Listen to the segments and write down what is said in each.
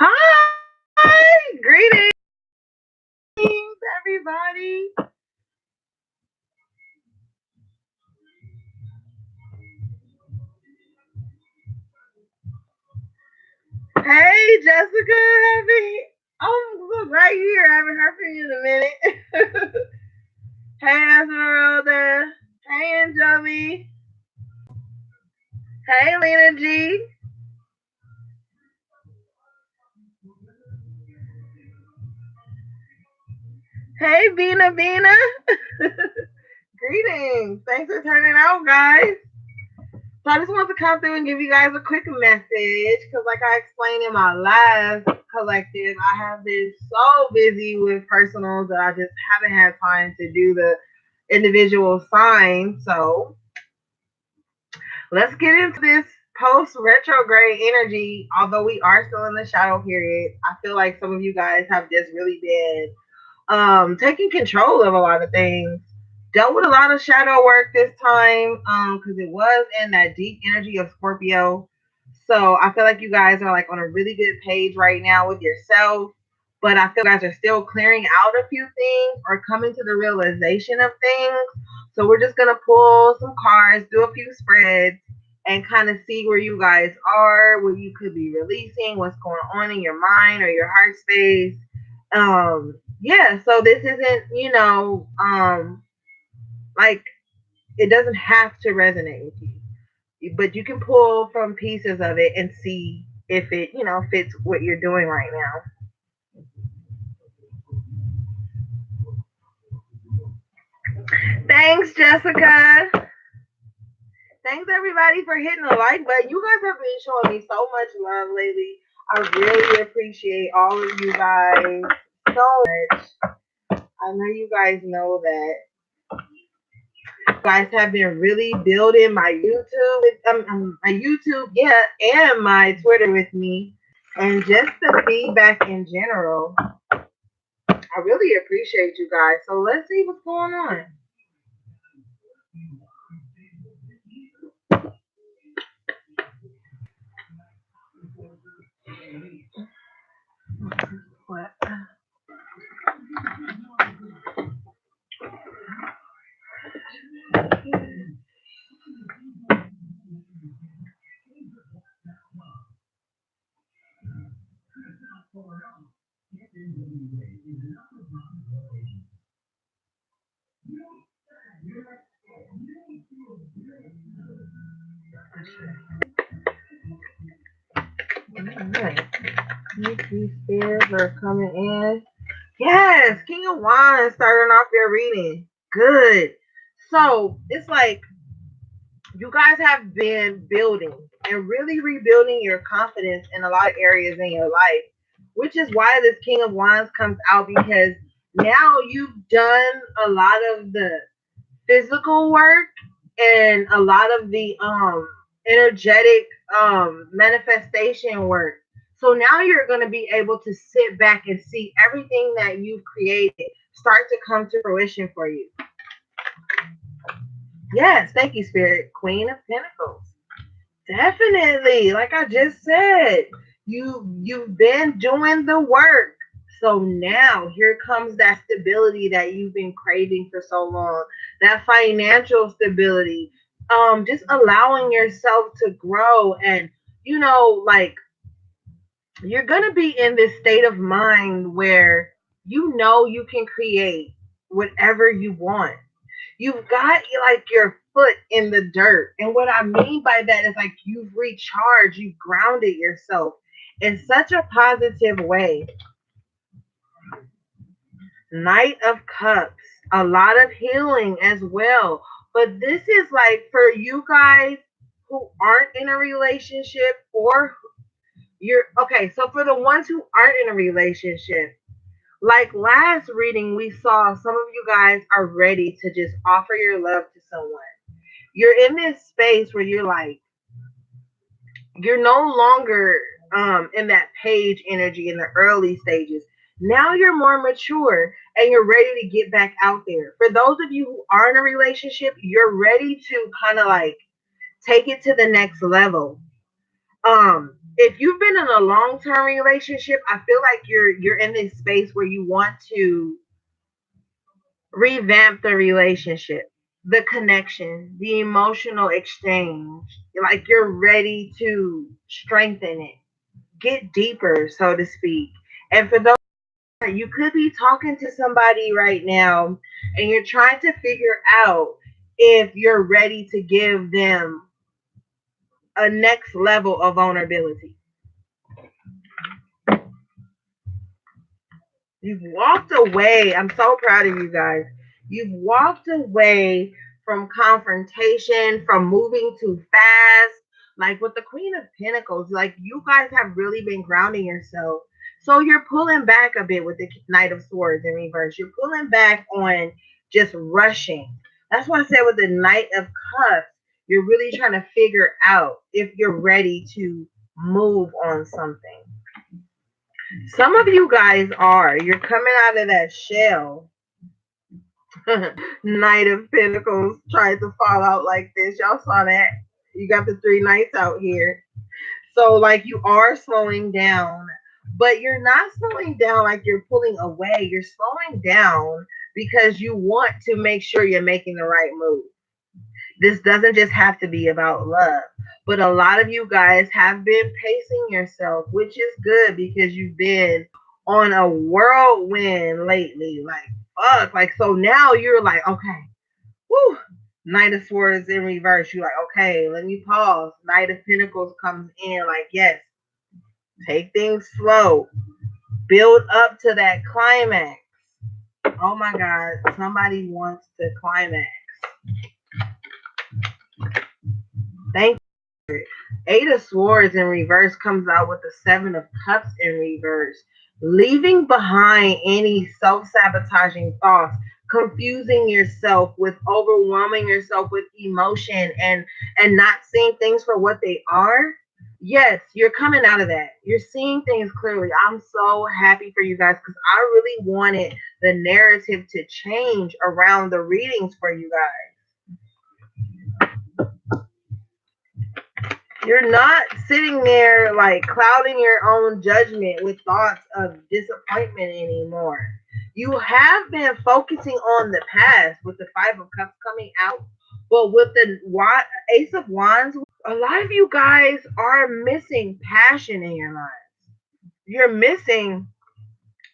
Hi, greetings, everybody. Hey, Jessica, look right here. I haven't heard from you in a minute. Hey, Esmeralda. Hey, Anjali. Hey, Lena G. Hey, Bina Bina. Greetings. Thanks for turning out, guys. So I just want to come through and give you guys a quick message because, like I explained in my last collective, I have been so busy with personals that I just haven't had time to do the individual signs. So let's get into this post retrograde energy. Although we are still in the shadow period, I feel like some of you guys have just really been taking control of a lot of things. Dealt with a lot of shadow work this time because it was in that deep energy of Scorpio. So I feel like you guys are like on a really good page right now with yourself. But I feel you guys are still clearing out a few things or coming to the realization of things. So we're just gonna pull some cards, do a few spreads, and kind of see where you guys are, what you could be releasing, what's going on in your mind or your heart space. Yeah, so this isn't, like it doesn't have to resonate with you, but you can pull from pieces of it and see if it, fits what you're doing right now. Thanks, Jessica. Thanks everybody for hitting the like button. You guys have been showing me so much love lately. I really appreciate all of you guys so much. I know you guys know that you guys have been really building my YouTube, yeah, and my Twitter with me, and just the feedback in general. I really appreciate you guys. So let's see what's going on. What? Alright. These spirits are coming in. Yes, King of Wands starting off your reading. Good. So it's like you guys have been building and really rebuilding your confidence in a lot of areas in your life, which is why this King of Wands comes out because now you've done a lot of the physical work and a lot of the energetic manifestation work. So now you're going to be able to sit back and see everything that you've created start to come to fruition for you. Yes, thank you, Spirit. Queen of Pentacles. Definitely. Like I just said, you've been doing the work. So now here comes that stability that you've been craving for so long. That financial stability. Just allowing yourself to grow and like you're gonna be in this state of mind where you can create whatever you want. You've got like your foot in the dirt. And what I mean by that is like you've recharged, you've grounded yourself in such a positive way. Knight of Cups, a lot of healing as well. But this is like for you guys who aren't in a relationship or you're okay. So for the ones who aren't in a relationship, like last reading, we saw some of you guys are ready to just offer your love to someone. You're in this space where you're like, you're no longer in that page energy in the early stages. Now you're more mature and you're ready to get back out there. For those of you who are in a relationship, you're ready to kind of like take it to the next level. If you've been in a long-term relationship, I feel like you're in this space where you want to revamp the relationship, the connection, the emotional exchange. Like you're ready to strengthen it, get deeper, so to speak. And for those, you could be talking to somebody right now and you're trying to figure out if you're ready to give them a next level of vulnerability. You've walked away. I'm so proud of you guys. You've walked away from confrontation, from moving too fast. Like with the Queen of Pentacles, like you guys have really been grounding yourself. So you're pulling back a bit with the Knight of Swords in reverse. You're pulling back on just rushing. That's why I said with the Knight of Cups, you're really trying to figure out if you're ready to move on something. Some of you guys are. You're coming out of that shell. Knight of Pentacles tried to fall out like this. Y'all saw that. You got the three knights out here. So, like, you are slowing down, but you're not slowing down like you're pulling away. You're slowing down because you want to make sure you're making the right move. This doesn't just have to be about love. But a lot of you guys have been pacing yourself, which is good because you've been on a whirlwind lately. Like, fuck. Like, so now you're like, okay, whoo, Knight of Swords in reverse. You're like, okay, let me pause. Knight of Pentacles comes in, like, yes, take things slow. Build up to that climax. Oh my God, somebody wants to climax. Thank you. Eight of Swords in reverse comes out with the Seven of Cups in reverse, leaving behind any self-sabotaging thoughts, confusing yourself with overwhelming yourself with emotion and not seeing things for what they are. Yes, you're coming out of that. You're seeing things clearly. I'm so happy for you guys because I really wanted the narrative to change around the readings for you guys. You're not sitting there like clouding your own judgment with thoughts of disappointment anymore. You have been focusing on the past with the Five of Cups coming out, but with the Ace of Wands, a lot of you guys are missing passion in your lives. You're missing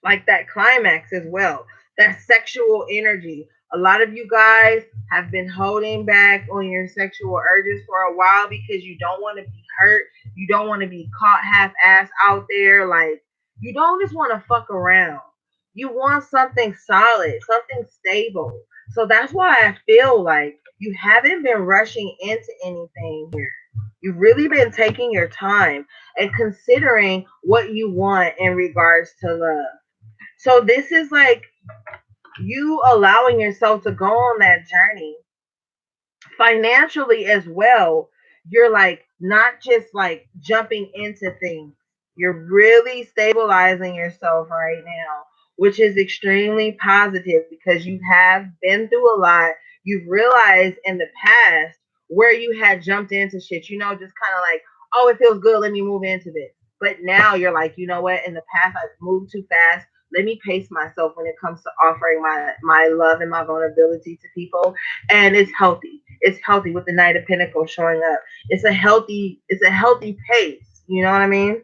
like that climax as well, that sexual energy. A lot of you guys have been holding back on your sexual urges for a while because you don't want to be hurt. You don't want to be caught half-ass out there. Like, you don't just want to fuck around. You want something solid, something stable. So that's why I feel like you haven't been rushing into anything here. You've really been taking your time and considering what you want in regards to love. So this is like you allowing yourself to go on that journey financially as well. You're like not just like jumping into things. You're really stabilizing yourself right now, which is extremely positive because you have been through a lot. You've realized in the past where you had jumped into shit, just kind of like, oh, it feels good. Let me move into this. But now you're like, you know what? In the past, I've moved too fast. Let me pace myself when it comes to offering my love and my vulnerability to people. And it's healthy. It's healthy with the Knight of Pentacles showing up. It's a healthy pace. You know what I mean?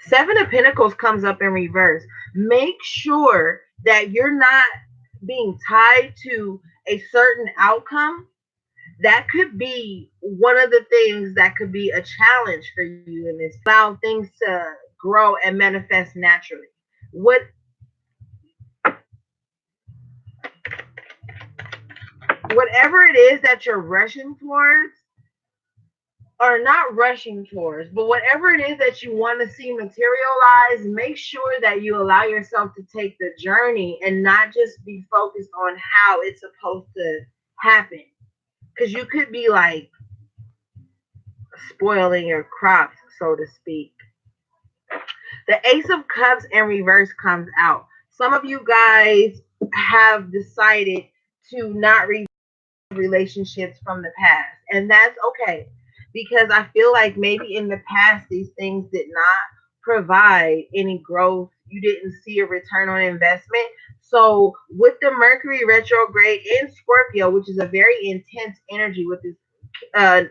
Seven of Pentacles comes up in reverse. Make sure that you're not being tied to a certain outcome. That could be one of the things that could be a challenge for you in this. Allow things to grow and manifest naturally. Whatever it is that you're rushing towards, or not rushing towards, but whatever it is that you want to see materialize, make sure that you allow yourself to take the journey and not just be focused on how it's supposed to happen. Because you could be like spoiling your crops, so to speak. The Ace of Cups in reverse comes out. Some of you guys have decided to not relationships from the past, and that's okay, because I feel like maybe in the past these things did not provide any growth. You didn't see a return on investment. So with the Mercury retrograde in Scorpio, which is a very intense energy with this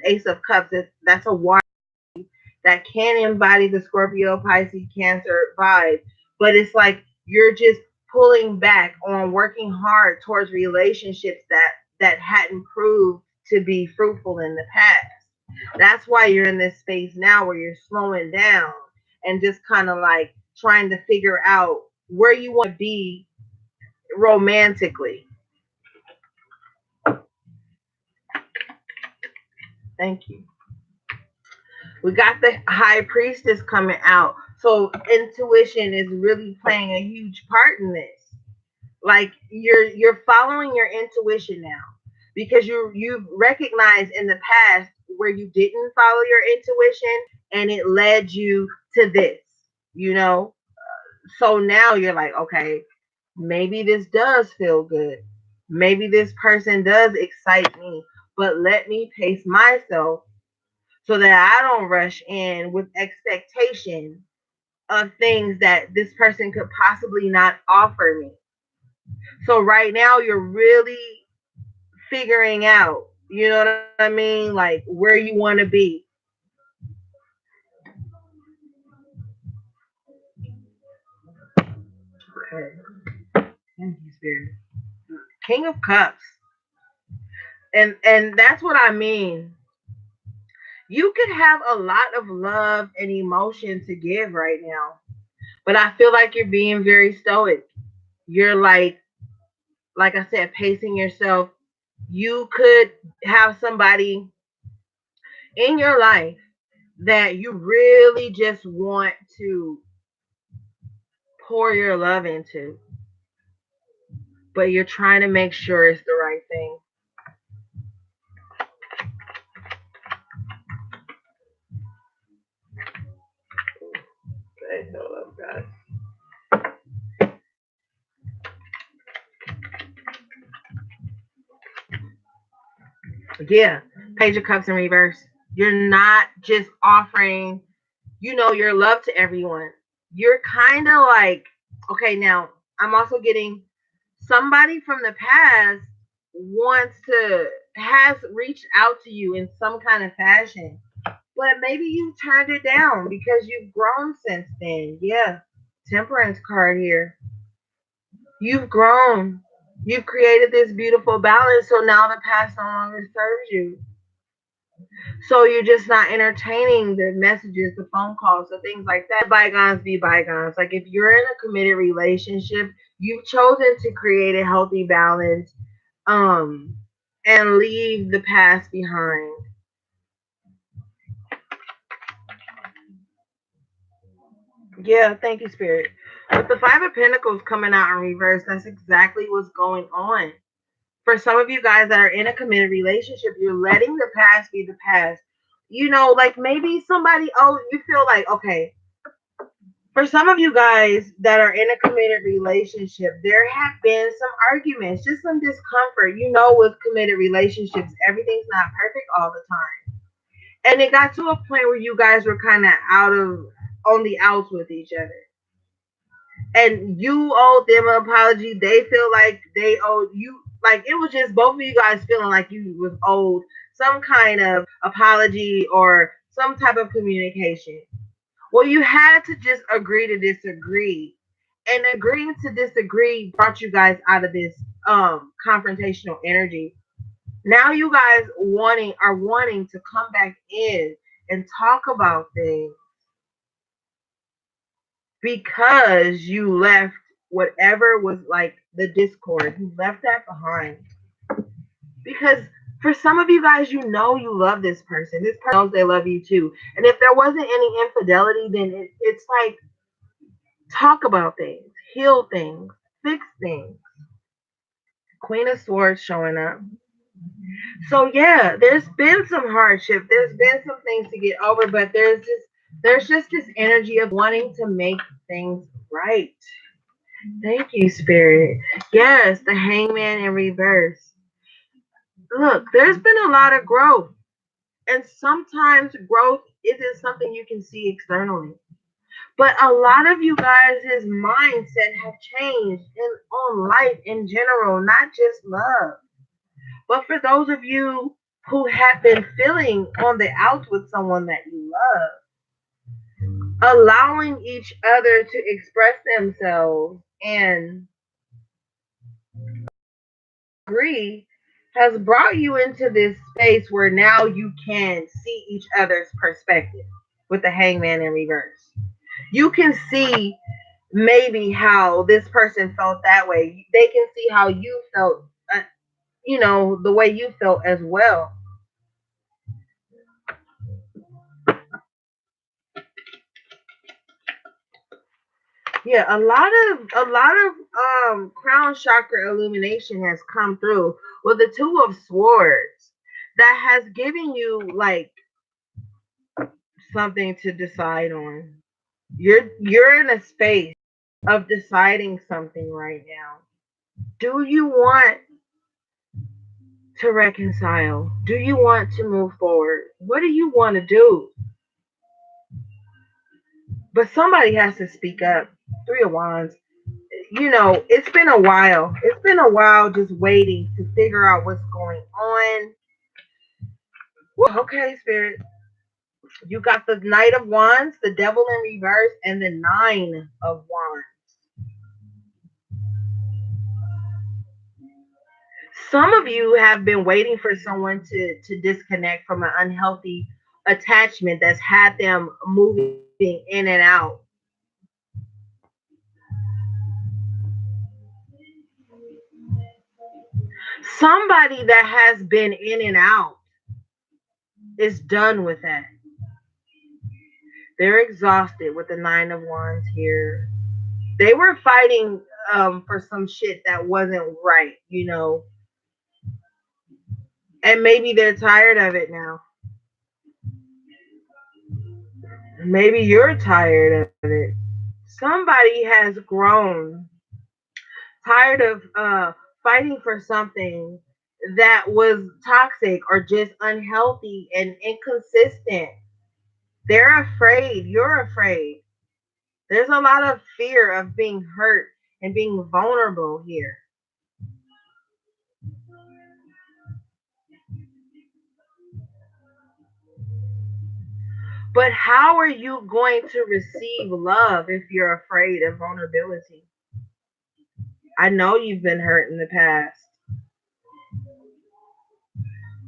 Ace of Cups, that's a water that can embody the Scorpio, Pisces, Cancer vibe, but it's like you're just pulling back on working hard towards relationships that hadn't proved to be fruitful in the past. That's why you're in this space now where you're slowing down and just kind of like trying to figure out where you want to be romantically. Thank you. We got the high priestess coming out. So intuition is really playing a huge part in this. Like you're following your intuition now, because you've recognized in the past where you didn't follow your intuition and it led you to this, you know? So now you're like, okay, maybe this does feel good. Maybe this person does excite me, but let me pace myself so that I don't rush in with expectation of things that this person could possibly not offer me. So right now you're really figuring out, you know what I mean? Like where you want to be. Okay. Thank you, Spirit. King of Cups. And that's what I mean. You could have a lot of love and emotion to give right now, but I feel like you're being very stoic. You're like I said, pacing yourself. You could have somebody in your life that you really just want to pour your love into, but you're trying to make sure it's the right thing. Okay, hold up, guys. Yeah, Page of Cups in reverse. You're not just offering, your love to everyone. You're kind of like, okay, now I'm also getting somebody from the past has reached out to you in some kind of fashion, but maybe you turned it down because you've grown since then. Yeah, Temperance card here. You've grown. You've created this beautiful balance, so now the past no longer serves you. So you're just not entertaining the messages, the phone calls, the things like that. Bygones be bygones. Like if you're in a committed relationship, you've chosen to create a healthy balance, um, and leave the past behind. Yeah, thank you, Spirit. With the Five of Pentacles coming out in reverse, that's exactly what's going on. For some of you guys that are in a committed relationship, you're letting the past be the past. Like maybe somebody, oh, you feel like, okay, for some of you guys that are in a committed relationship, there have been some arguments, just some discomfort. With committed relationships, everything's not perfect all the time. And it got to a point where you guys were kind of on the outs with each other. And you owe them an apology. They feel like they owe you, like it was just both of you guys feeling like you was owed some kind of apology or some type of communication. Well, you had to just agree to disagree. And agreeing to disagree brought you guys out of this confrontational energy. Now you guys wanting to come back in and talk about things because you left whatever was like the discord. You left that behind. Because for some of you guys, you love this person. This person knows they love you too. And if there wasn't any infidelity, then it's like talk about things, heal things, fix things. Queen of Swords showing up. So yeah, there's been some hardship. There's been some things to get over, but there's just this energy of wanting to make things right. Thank you, Spirit. Yes, the hangman in reverse. Look, there's been a lot of growth. And sometimes growth isn't something you can see externally. But a lot of you guys' mindset have changed on life in general, not just love. But for those of you who have been feeling on the outs with someone that you love, allowing each other to express themselves and agree has brought you into this space where now you can see each other's perspective with the hangman in reverse. You can see maybe how this person felt that way. They can see how you felt, the way you felt as well. Yeah, a lot of crown chakra illumination has come through with the two of swords that has given you like something to decide on. You're in a space of deciding something right now. Do you want to reconcile? Do you want to move forward? What do you want to do? But somebody has to speak up. Three of Wands. It's been a while. It's been a while just waiting to figure out what's going on. Okay, Spirit. You got the Knight of Wands, the Devil in reverse, and the Nine of Wands. Some of you have been waiting for someone to disconnect from an unhealthy attachment that's had them moving in and out. Somebody that has been in and out is done with that. They're exhausted with the Nine of Wands here. They were fighting for some shit that wasn't right, and maybe they're tired of it now. Maybe you're tired of it. Somebody has grown tired of fighting for something that was toxic or just unhealthy and inconsistent. They're afraid. You're afraid. There's a lot of fear of being hurt and being vulnerable here. But how are you going to receive love if you're afraid of vulnerability? I know you've been hurt in the past,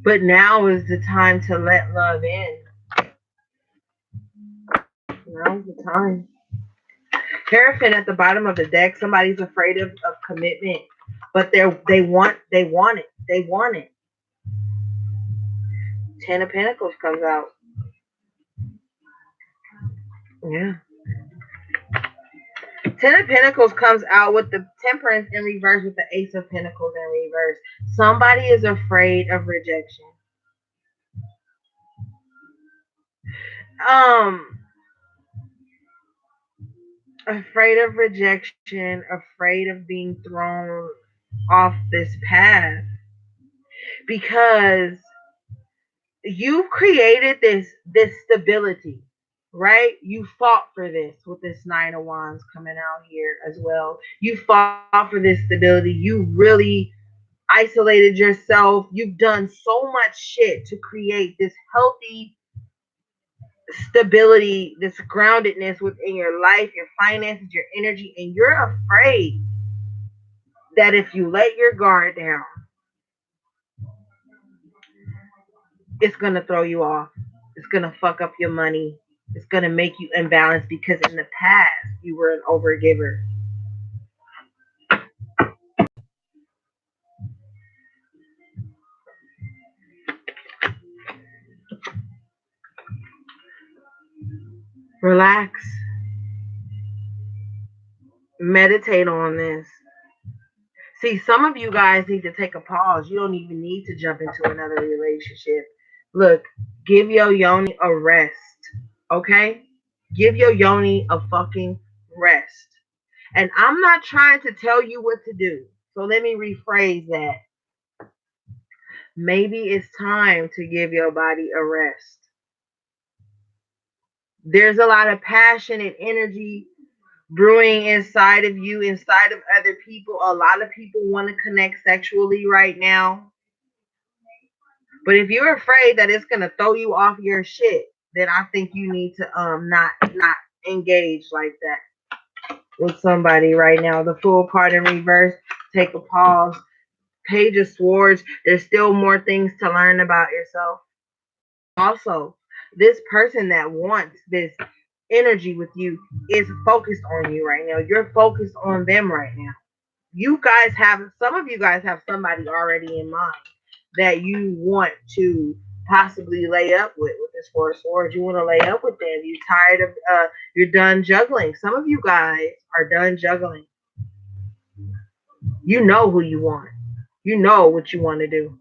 but now is the time to let love in. Now's the time. Hierophant at the bottom of the deck. Somebody's afraid of commitment, but they want it. They want it. Ten of Pentacles comes out. Yeah. Ten of Pentacles comes out with the Temperance in reverse with the Ace of Pentacles in reverse. Somebody is afraid of rejection. Um, Afraid of rejection, afraid of being thrown off this path because you've created this stability, right? You fought for this with this Nine of Wands coming out here as well. You fought for this stability. You really isolated yourself. You've done so much shit to create this healthy stability, this groundedness within your life, your finances, your energy, and you're afraid that if you let your guard down, it's gonna throw you off. It's gonna fuck up your money. It's gonna make you imbalanced because in the past you were an overgiver. Relax. Meditate on this. See, some of you guys need to take a pause. You don't even need to jump into another relationship. Look, give your yoni a rest. Okay? Give your yoni a fucking rest. And I'm not trying to tell you what to do. So let me rephrase that. Maybe it's time to give your body a rest. There's a lot of passion and energy brewing inside of you, inside of other people. A lot of people want to connect sexually right now. But if you're afraid that it's gonna throw you off your shit, then I think you need to not engage like that with somebody right now. The Fool card in reverse. Take a pause. Page of Swords. There's still more things to learn about yourself. Also, this person that wants this energy with you is focused on you right now. You're focused on them right now. You guys have, some of you guys have somebody already in mind that you want to possibly lay up with this Four of Swords. You want to lay up with them. You're tired of you're done juggling. Some of you guys are done juggling. You know who you want. You know what you want to do.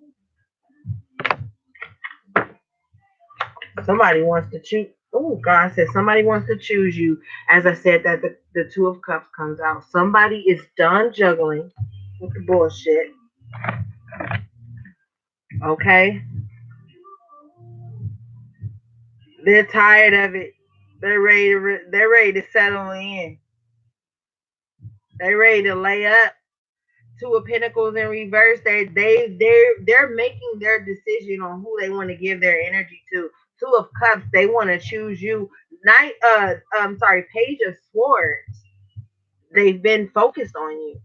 Somebody wants to choose. Oh, God said somebody wants to choose you. As I said, that the Two of Cups comes out. Somebody is done juggling with the bullshit. Okay? They're tired of it. They're ready to settle in. They're ready to lay up. Two of Pentacles in reverse. They're making their decision on who they want to give their energy to. Two of Cups. They want to choose you. Page of Swords. They've been focused on you,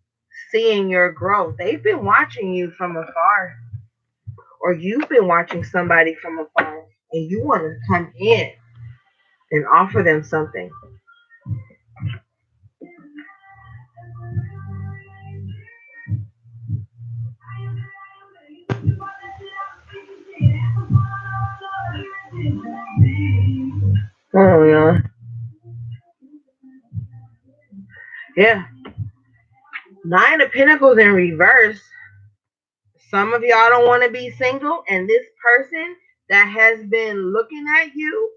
seeing your growth. They've been watching you from afar, or you've been watching somebody from afar, and you want to come in and offer them something. Oh yeah. Yeah. Nine of Pentacles in reverse. Some of y'all don't want to be single, and this person that has been looking at you,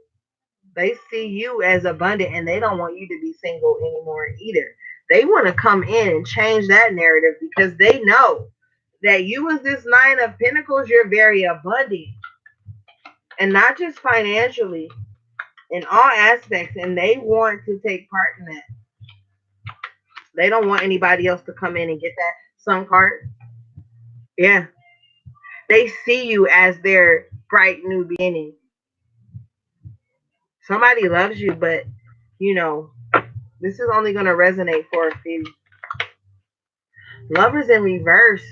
they see you as abundant, and they don't want you to be single anymore either. They want to come in and change that narrative because they know that you, as this Nine of Pentacles, you're very abundant, and not just financially, in all aspects, and they want to take part in that. They don't want anybody else to come in and get that Sun card. Yeah. They see you as their bright new beginning. Somebody loves you, but you know, this is only going to resonate for a few. Lovers in reverse.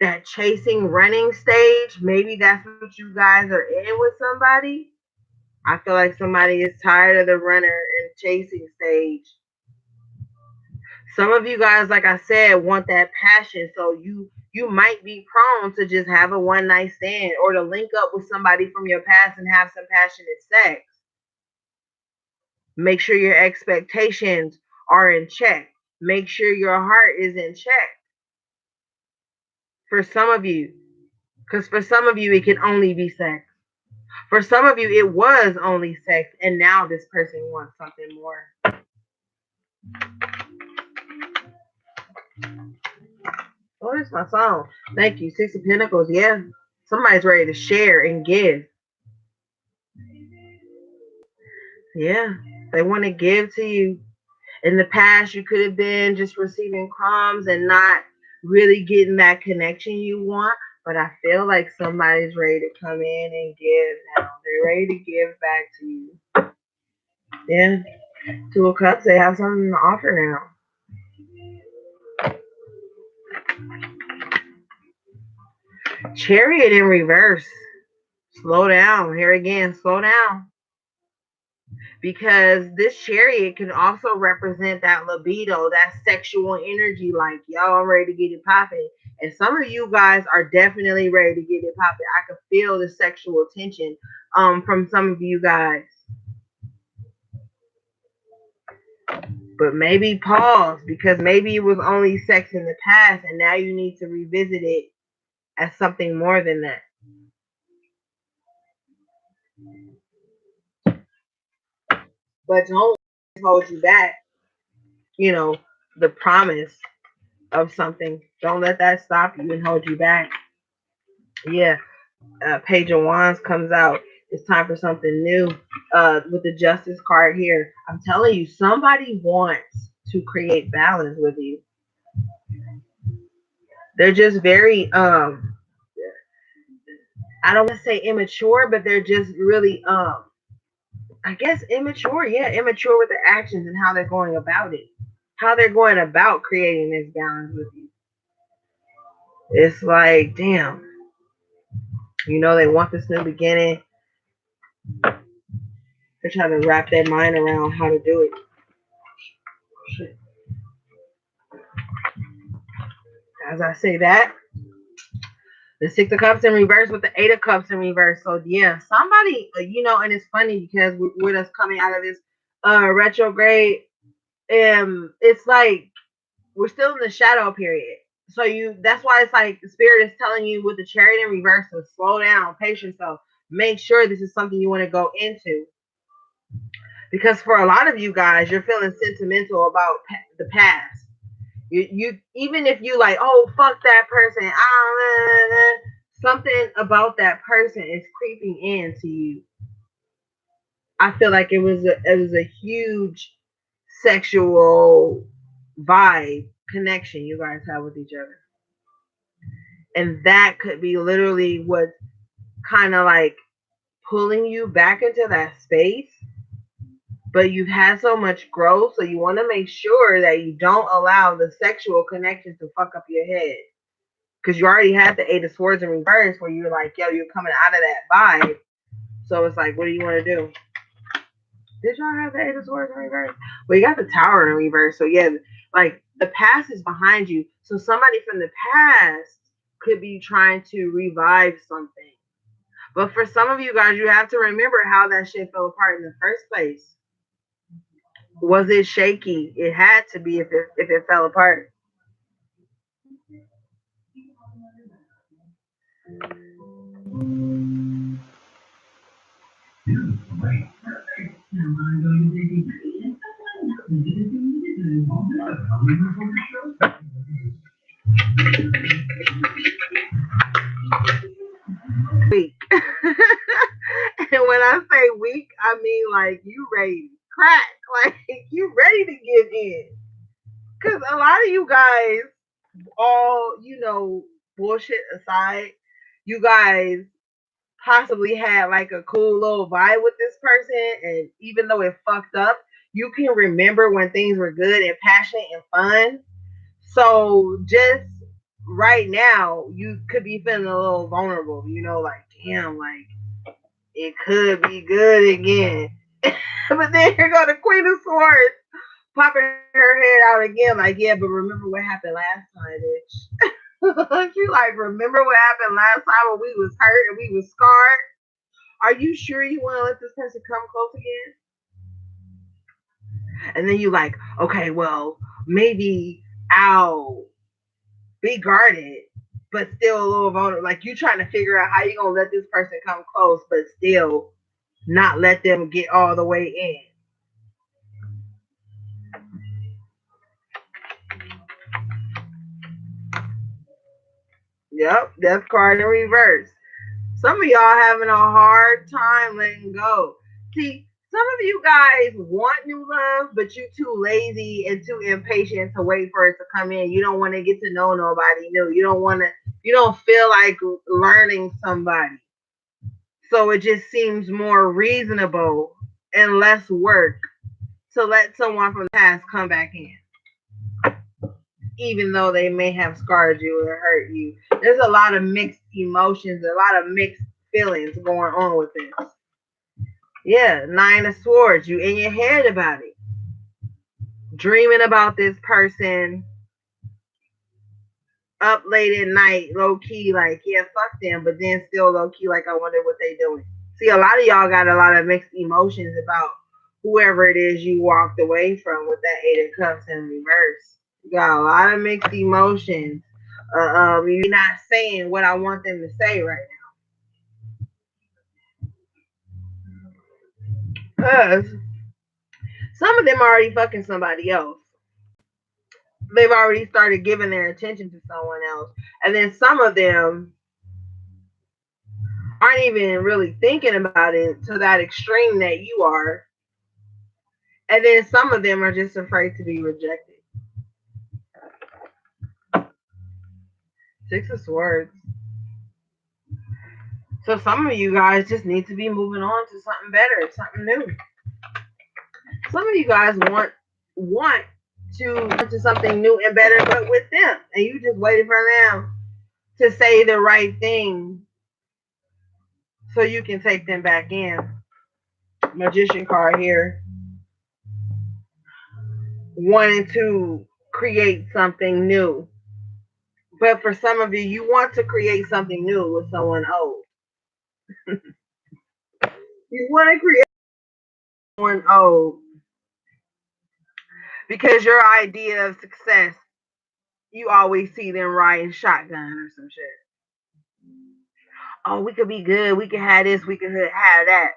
That chasing, running stage. Maybe that's what you guys are in with somebody. I feel like somebody is tired of the runner and chasing stage. Some of you guys, like I said, want that passion. So you might be prone to just have a one night stand or to link up with somebody from your past and have some passionate sex. Make sure your expectations are in check. Make sure your heart is in check. For some of you, because for some of you, it can only be sex. For some of you, it was only sex, and now this person wants something more. Oh, that's my song. Thank you. Six of Pentacles. Yeah. Somebody's ready to share and give. Yeah. They want to give to you. In the past, you could have been just receiving crumbs and not really getting that connection you want. But I feel like somebody's ready to come in and give now. They're ready to give back to you. Yeah. Two of Cups, they have something to offer now. Chariot in reverse. Slow down. Here again, slow down. Because this chariot can also represent that libido, that sexual energy, like, y'all, I'm ready to get it popping. And some of you guys are definitely ready to get it popping. I can feel the sexual tension from some of you guys. But maybe pause, because maybe it was only sex in the past and now you need to revisit it as something more than that. But don't hold you back. you know, the promise of something. Don't let that stop you and hold you back. Yeah, Page of Wands comes out. It's time for something new. With the Justice card here, I'm telling you, somebody wants to create balance with you. They're just very I don't want to say immature, but they're just really I guess immature. Yeah, immature with their actions and how they're going about it. How they're going about creating this balance with you. It's like, damn, they want this new beginning. They're trying to wrap their mind around how to do it. Shit. As I say that, the Six of Cups in reverse with the Eight of Cups in reverse. So yeah, somebody, and it's funny because with us coming out of this retrograde, it's like we're still in the shadow period. So that's why it's like the spirit is telling you with the Chariot in reverse to slow down, pace yourself, make sure this is something you want to go into. Because for a lot of you guys, you're feeling sentimental about the past. You even if you like, oh fuck that person, something about that person is creeping into you. I feel like it was a huge sexual vibe connection you guys have with each other. And that could be literally what kind of like pulling you back into that space. But you've had so much growth, so you want to make sure that you don't allow the sexual connection to fuck up your head. Because you already had the Eight of Swords in reverse where you're like, yo, you're coming out of that vibe. So it's like, what do you want to do? Did y'all have the Eight of Swords in reverse? Well, you got the Tower in reverse. So yeah, like the past is behind you. So somebody from the past could be trying to revive something. But for some of you guys, you have to remember how that shit fell apart in the first place. Was it shaky? It had to be if it fell apart. Weak. And when I say weak, I mean like you ready to crack, like you ready to give in. Because a lot of you guys, all bullshit aside, you guys possibly had like a cool little vibe with this person, and even though it fucked up, you can remember when things were good and passionate and fun. So just right now, you could be feeling a little vulnerable, like damn, like it could be good again. But then here go the Queen of Swords popping her head out again, like, yeah, but remember what happened last time, bitch. She like, remember what happened last time when we was hurt and we was scarred? Are you sure you want to let this person come close again? And then you like, okay, well, maybe I'll be guarded, but still a little vulnerable. Like you trying to figure out how you gonna let this person come close, but still not let them get all the way in. Yep, death card in reverse. Some of y'all having a hard time letting go. See, some of you guys want new love, but you too lazy and too impatient to wait for it to come in. You don't want to get to know nobody new. You don't feel like learning somebody. So it just seems more reasonable and less work to let someone from the past come back in, even though they may have scarred you or hurt you. There's a lot of mixed emotions, a lot of mixed feelings going on with this. Yeah, Nine of Swords. You in your head about it, dreaming about this person, up late at night, low key, like yeah, fuck them, but then still low key, like I wonder what they doing. See, a lot of y'all got a lot of mixed emotions about whoever it is you walked away from with that Eight of Cups in reverse. You got a lot of mixed emotions. You're not saying what I want them to say right now. Cause some of them already fucking somebody else. they've already started giving their attention to someone else. And then some of them aren't even really thinking about it to that extreme that you are. And then some of them are just afraid to be rejected. Six of Swords. So some of you guys just need to be moving on to something better, something new. Some of you guys want to something new and better, but with them, and you just waiting for them to say the right thing so you can take them back in. Magician card here, wanting to create something new. But for some of you, you want to create something new with someone old. You want to create someone old because your idea of success, you always see them riding shotgun or some shit. Oh, we could be good. We could have this. We could have that.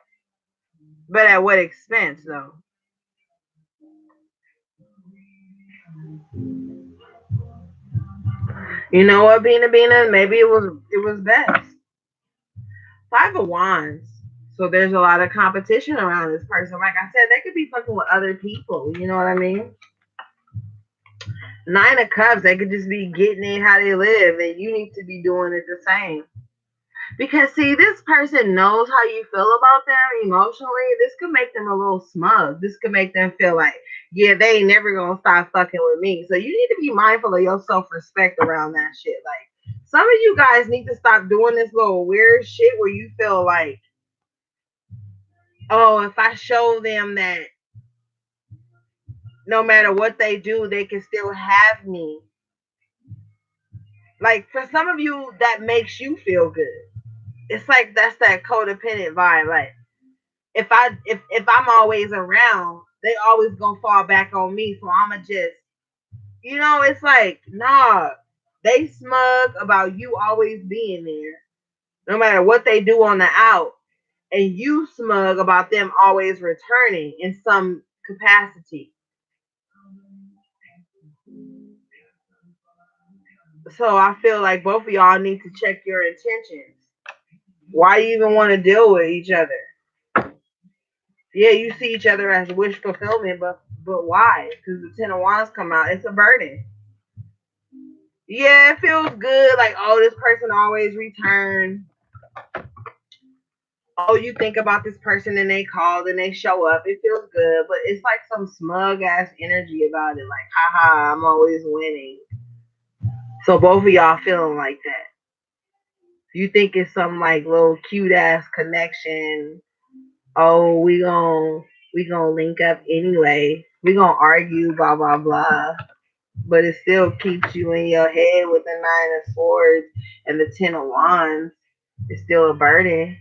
But at what expense, though? You know what, Bina? Maybe it was best. Five of Wands. So there's a lot of competition around this person. Like I said, they could be fucking with other people. You know what I mean? Nine of Cups, they could just be getting it how they live, and you need to be doing it the same. Because see, this person knows how you feel about them emotionally. This could make them a little smug. This could make them feel like, yeah, they ain't never gonna stop fucking with me. So you need to be mindful of your self-respect around that shit. Like some of you guys need to stop doing this little weird shit where you feel like, oh, if I show them that no matter what they do, they can still have me. Like for some of you, that makes you feel good. It's like that's that codependent vibe. Like if I'm always around, they always gonna fall back on me. So I'ma just, it's like nah. They smug about you always being there, no matter what they do on the out, and you smug about them always returning in some capacity. So I feel like both of y'all need to check your intentions. Why you even want to deal with each other? Yeah, you see each other as wish fulfillment, but why? Because the Ten of Wands come out, it's a burden. Yeah, it feels good. Like, oh, this person always return. Oh, you think about this person and they call and they show up. It feels good, but it's like some smug ass energy about it. Like, haha, I'm always winning. So both of y'all feeling like that. You think it's some like little cute ass connection. Oh, we gonna link up anyway. We gonna argue, blah blah blah. But it still keeps you in your head with the Nine of Swords and the Ten of Wands. It's still a burden.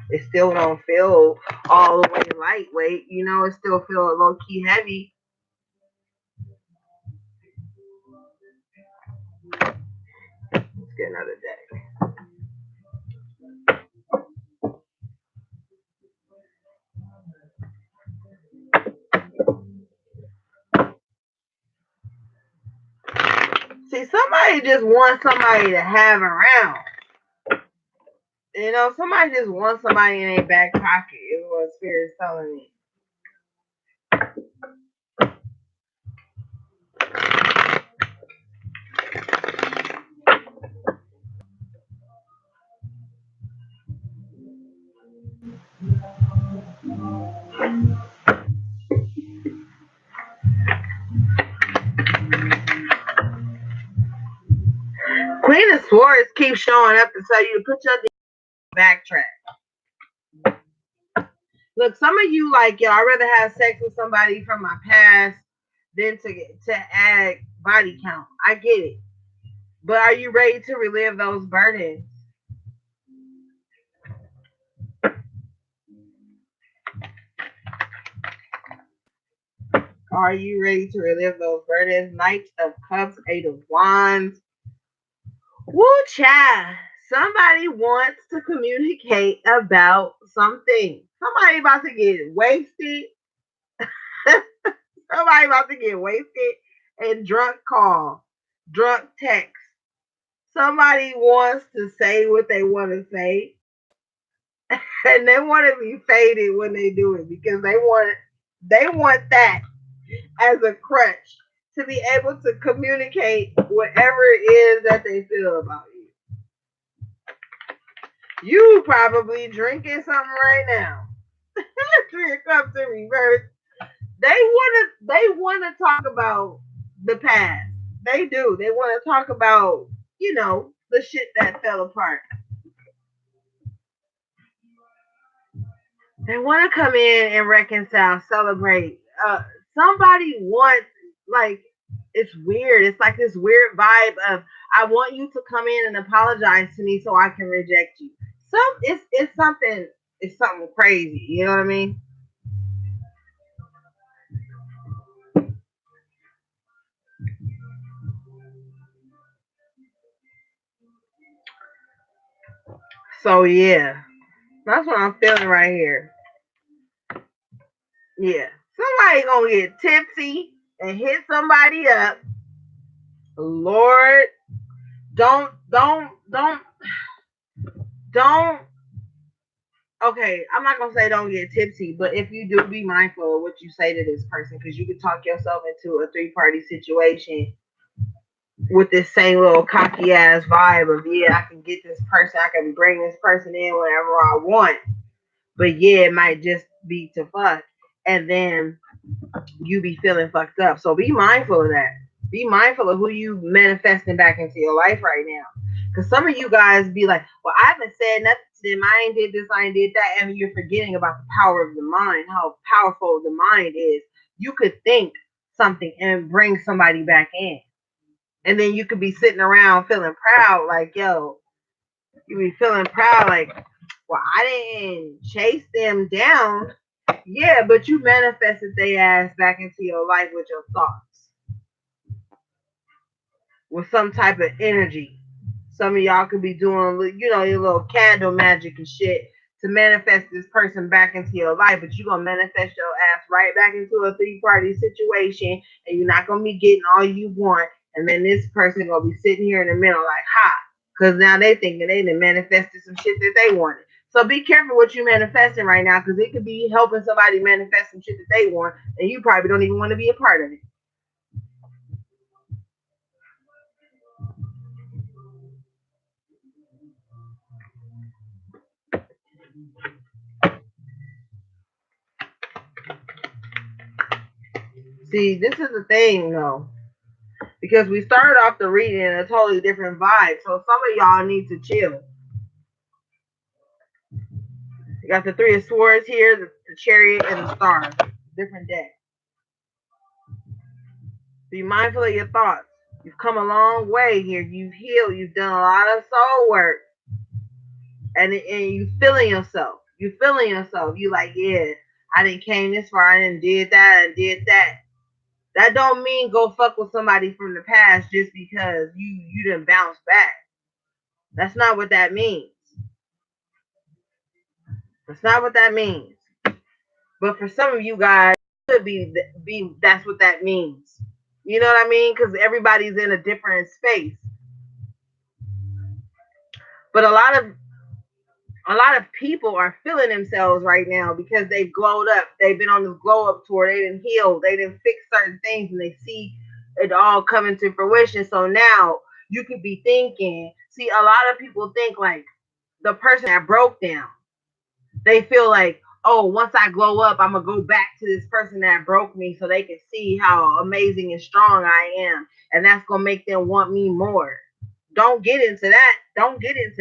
It still don't feel all the way lightweight. It still feel low key heavy. Let's get another deck. See, somebody just wants somebody to have around. Somebody just wants somebody in their back pocket, is what Spirit's telling me. Queen of Swords keeps showing up to tell you to put your backtrack. Look, some of you like, yo, I'd rather have sex with somebody from my past than to add body count. I get it. But are you ready to relive those burdens? Are you ready to relive those burdens? Knight of Cups, Eight of Wands. Woo, child. Somebody wants to communicate about something. Somebody about to get wasted. Somebody about to get wasted and drunk call, drunk text. Somebody wants to say what they want to say, and they want to be faded when they do it because they want that as a crutch to be able to communicate whatever it is that they feel about you. You probably drinking something right now. 3 cups in reverse. They wanna talk about the past. They do. They wanna talk about, the shit that fell apart. They wanna come in and reconcile, celebrate. Somebody wants, like, it's weird. It's like this weird vibe of, I want you to come in and apologize to me so I can reject you. It's something crazy. You know what I mean? So yeah, that's what I'm feeling right here. Yeah, somebody gonna get tipsy and hit somebody up. Lord, don't. Okay, I'm not gonna say don't get tipsy, but if you do, be mindful of what you say to this person because you could talk yourself into a three-party situation with this same little cocky ass vibe of, yeah, I can get this person, I can bring this person in whenever I want, but yeah, it might just be to fuck, and then you be feeling fucked up. So be mindful of that. Be mindful of who you manifesting back into your life right now. Because some of you guys be like, well, I haven't said nothing to them. I ain't did this, I ain't did that. And you're forgetting about the power of the mind, how powerful the mind is. You could think something and bring somebody back in. And then you could be sitting around feeling proud, like, yo, you be feeling proud, like, well, I didn't chase them down. Yeah, but you manifested their ass back into your life with your thoughts, with some type of energy. Some of y'all could be doing, your little candle magic and shit to manifest this person back into your life, but you're gonna manifest your ass right back into a three-party situation, and you're not gonna be getting all you want, and then this person gonna be sitting here in the middle like, ha, because now they thinking they done manifested some shit that they wanted. So be careful what you manifesting right now, because it could be helping somebody manifest some shit that they want, and you probably don't even want to be a part of it. See, this is the thing, though, because we started off the reading in a totally different vibe. So some of y'all need to chill. You got the Three of Swords here, the Chariot, and the Star. Different deck. Be mindful of your thoughts. You've come a long way here. You've healed. You've done a lot of soul work, and you feeling yourself. You feeling yourself. You like, yeah, I didn't came this far. I didn't did that and did that. That don't mean go fuck with somebody from the past just because you didn't bounce back. That's not what that means. That's not what that means. But for some of you guys, it could be that's what that means. You know what I mean? Because everybody's in a different space. But a lot of people are feeling themselves right now because they've glowed up. They've been on this glow up tour. They didn't heal. They didn't fix certain things, and they see it all coming to fruition. So now you could be thinking. See, a lot of people think like the person that broke them. They feel like, oh, once I glow up, I'm gonna go back to this person that broke me so they can see how amazing and strong I am, and that's gonna make them want me more. Don't get into that. Don't get into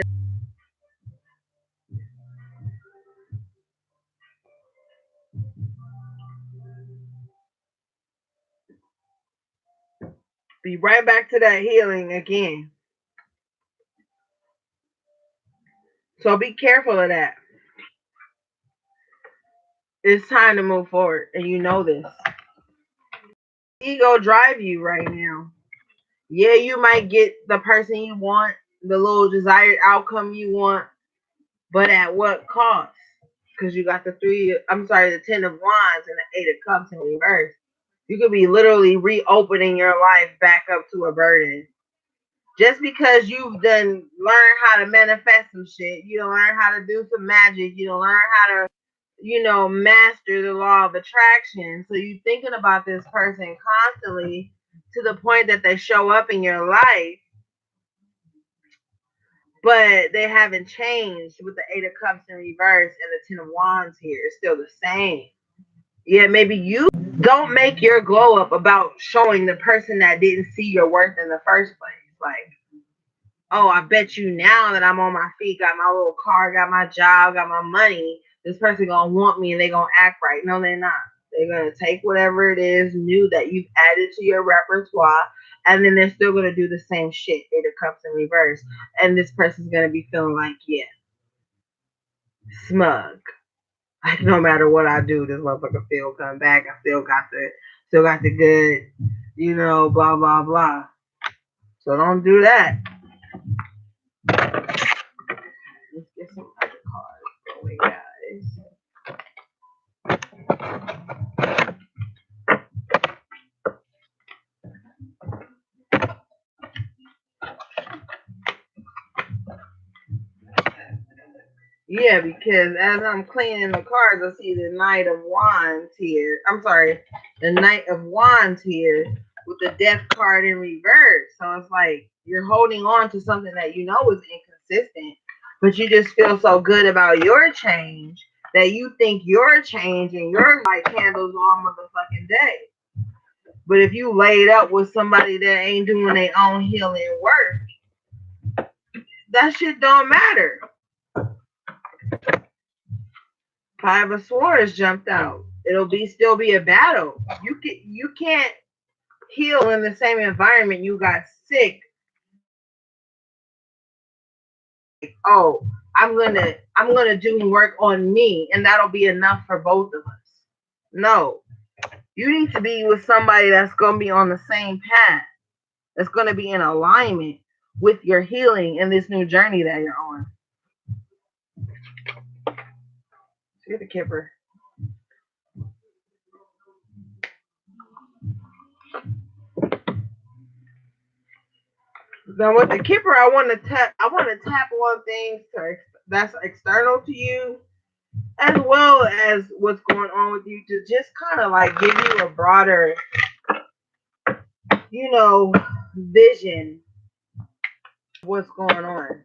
that. Be right back to that healing again. So be careful of that. It's time to move forward, and you know this. Ego drive you right now. Yeah, you might get the person you want, the little desired outcome you want, but at what cost? Because you got the 10 of wands and the 8 of cups in reverse. You could be literally reopening your life back up to a burden. Just because you've done learn how to manifest some shit, you don't learn how to do some magic, you don't learn how to, master the law of attraction. So you thinking about this person constantly to the point that they show up in your life, but they haven't changed with the Eight of Cups in reverse and the Ten of Wands here. It's still the same. Yeah, maybe you don't make your glow up about showing the person that didn't see your worth in the first place. Like, oh, I bet you now that I'm on my feet, got my little car, got my job, got my money, this person gonna want me and they gonna act right. No, they're not. They're gonna take whatever it is new that you've added to your repertoire, and then they're still gonna do the same shit. Eight of Cups in reverse, and this person's gonna be feeling like, yeah, smug. Like no matter what I do, this motherfucker still come back. I still got the good, blah blah blah. So don't do that. Let's get some other cards going, guys. Yeah, because as I'm cleaning the cards, I see the Knight of Wands here. I'm sorry, the Knight of Wands here with the Death card in reverse. So it's like you're holding on to something that you know is inconsistent, but you just feel so good about your change that you think your change and your light candles all motherfucking day. But if you laid up with somebody that ain't doing their own healing work, that shit don't matter. Five of Swords jumped out. It'll still be a battle. You can't heal in the same environment you got sick. Oh, I'm gonna do work on me and that'll be enough for both of us. No. You need to be with somebody that's gonna be on the same path. That's gonna be in alignment with your healing and this new journey that you're on. See the Kipper. Now with the Kipper, I want to tap on things that's external to you, as well as what's going on with you, to just kind of like give you a broader, vision of what's going on.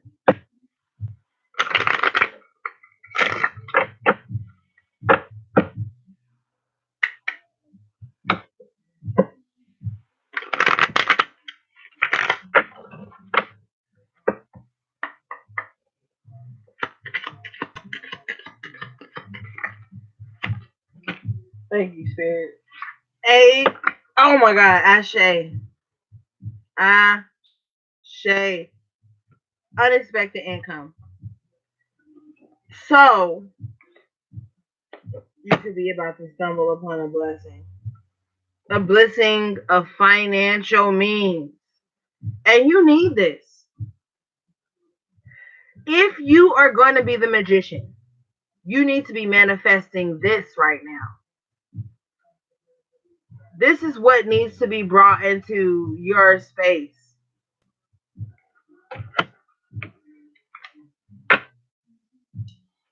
Thank you, Spirit. Oh my God, Ashe. Ashe. Unexpected income. So, you could be about to stumble upon a blessing. A blessing of financial means. And you need this. If you are going to be the magician, you need to be manifesting this right now. This is what needs to be brought into your space.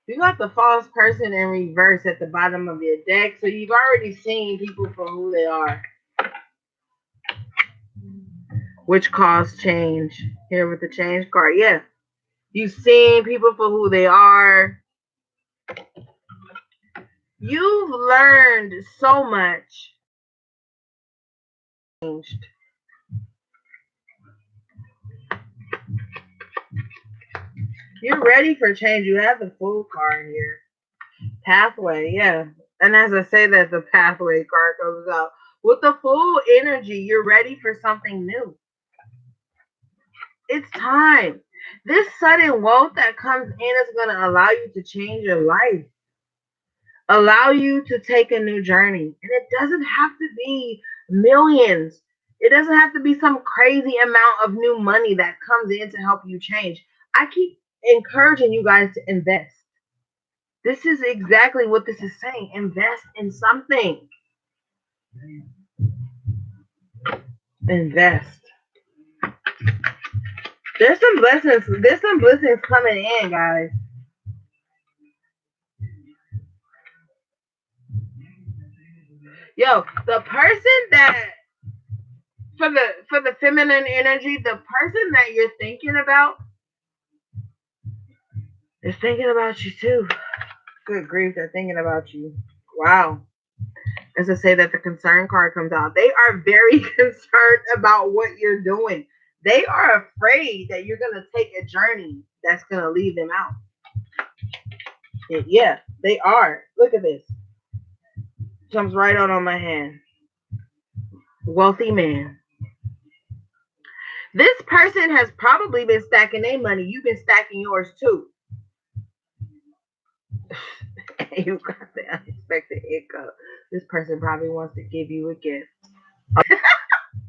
You got the false person in reverse at the bottom of your deck, so you've already seen people for who they are, which caused change. Here with the change card, yeah. You've seen people for who they are. You've learned so much. Changed. You're ready for change. You have the Fool card here. Pathway, yeah. And as I say that, the pathway card comes out. With the Fool energy, you're ready for something new. It's time. This sudden wealth that comes in is going to allow you to change your life, allow you to take a new journey. And it doesn't have to be millions. It doesn't have to be some crazy amount of new money that comes in to help you change. I keep encouraging you guys to invest. This is exactly what this is saying. Invest in something. Invest. There's some blessings. There's some blessings coming in, guys. Yo, the person that for the feminine energy, the person that you're thinking about is thinking about you too. Good grief, they're thinking about you. Wow. As to say that the concern card comes out. They are very concerned about what you're doing. They are afraid that you're gonna take a journey that's gonna leave them out. Yeah, they are. Look at this. Jumps right out on my hand. Wealthy man. This person has probably been stacking their money. You've been stacking yours too. You got the unexpected hiccup. This person probably wants to give you a gift.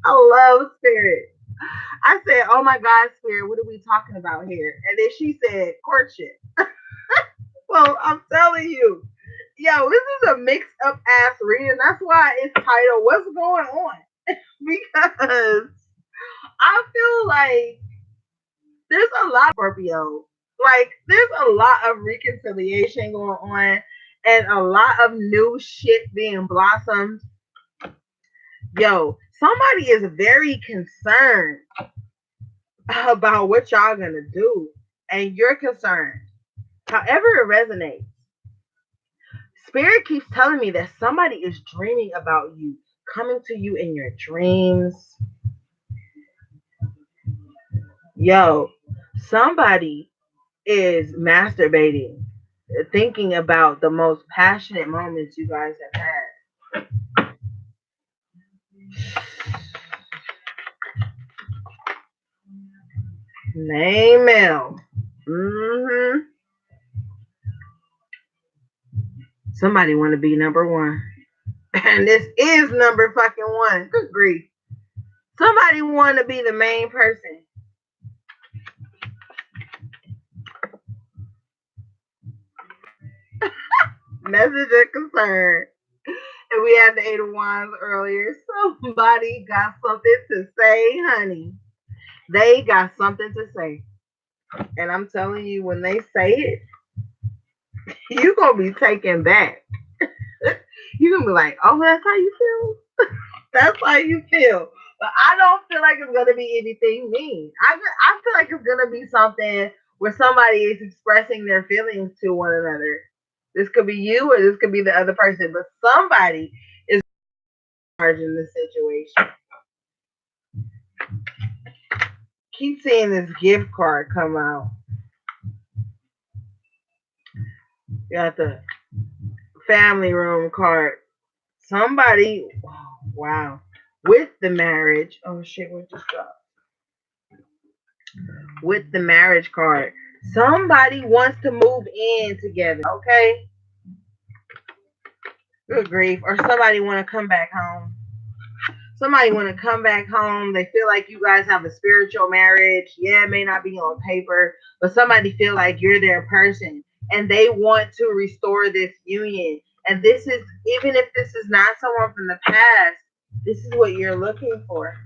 I love Spirit. I said, oh my God, Spirit, what are we talking about here? And then she said, courtship. Well, I'm telling you, yo, this is a mixed up ass reading. That's why it's titled What's Going On? Because I feel like there's a lot of Scorpio. Like, there's a lot of reconciliation going on and a lot of new shit being blossomed. Yo, somebody is very concerned about what y'all gonna do, and you're concerned. However, it resonates. Spirit keeps telling me that somebody is dreaming about you, coming to you in your dreams. Yo, somebody is masturbating, thinking about the most passionate moments you guys have had. Name mail. Mm-hmm. Somebody want to be number one. And this is number fucking one. Good grief. Somebody want to be the main person. Message of concern. And we had the Eight of Wands earlier. Somebody got something to say, honey. They got something to say. And I'm telling you, when they say it, you're going to be taken back. You're going to be like, oh, that's how you feel? That's how you feel. But I don't feel like it's going to be anything mean. I feel like it's going to be something where somebody is expressing their feelings to one another. This could be you or this could be the other person. But somebody is charging the situation. Keep seeing this gift card come out. You got the family room card. Somebody, wow, with the marriage. Oh shit, what just dropped? With the marriage card. Somebody wants to move in together, okay? Good grief. Or somebody want to come back home. Somebody want to come back home. They feel like you guys have a spiritual marriage. Yeah, it may not be on paper, but somebody feel like you're their person and they want to restore this union. And this is, even if this is not someone from the past, this is what you're looking for.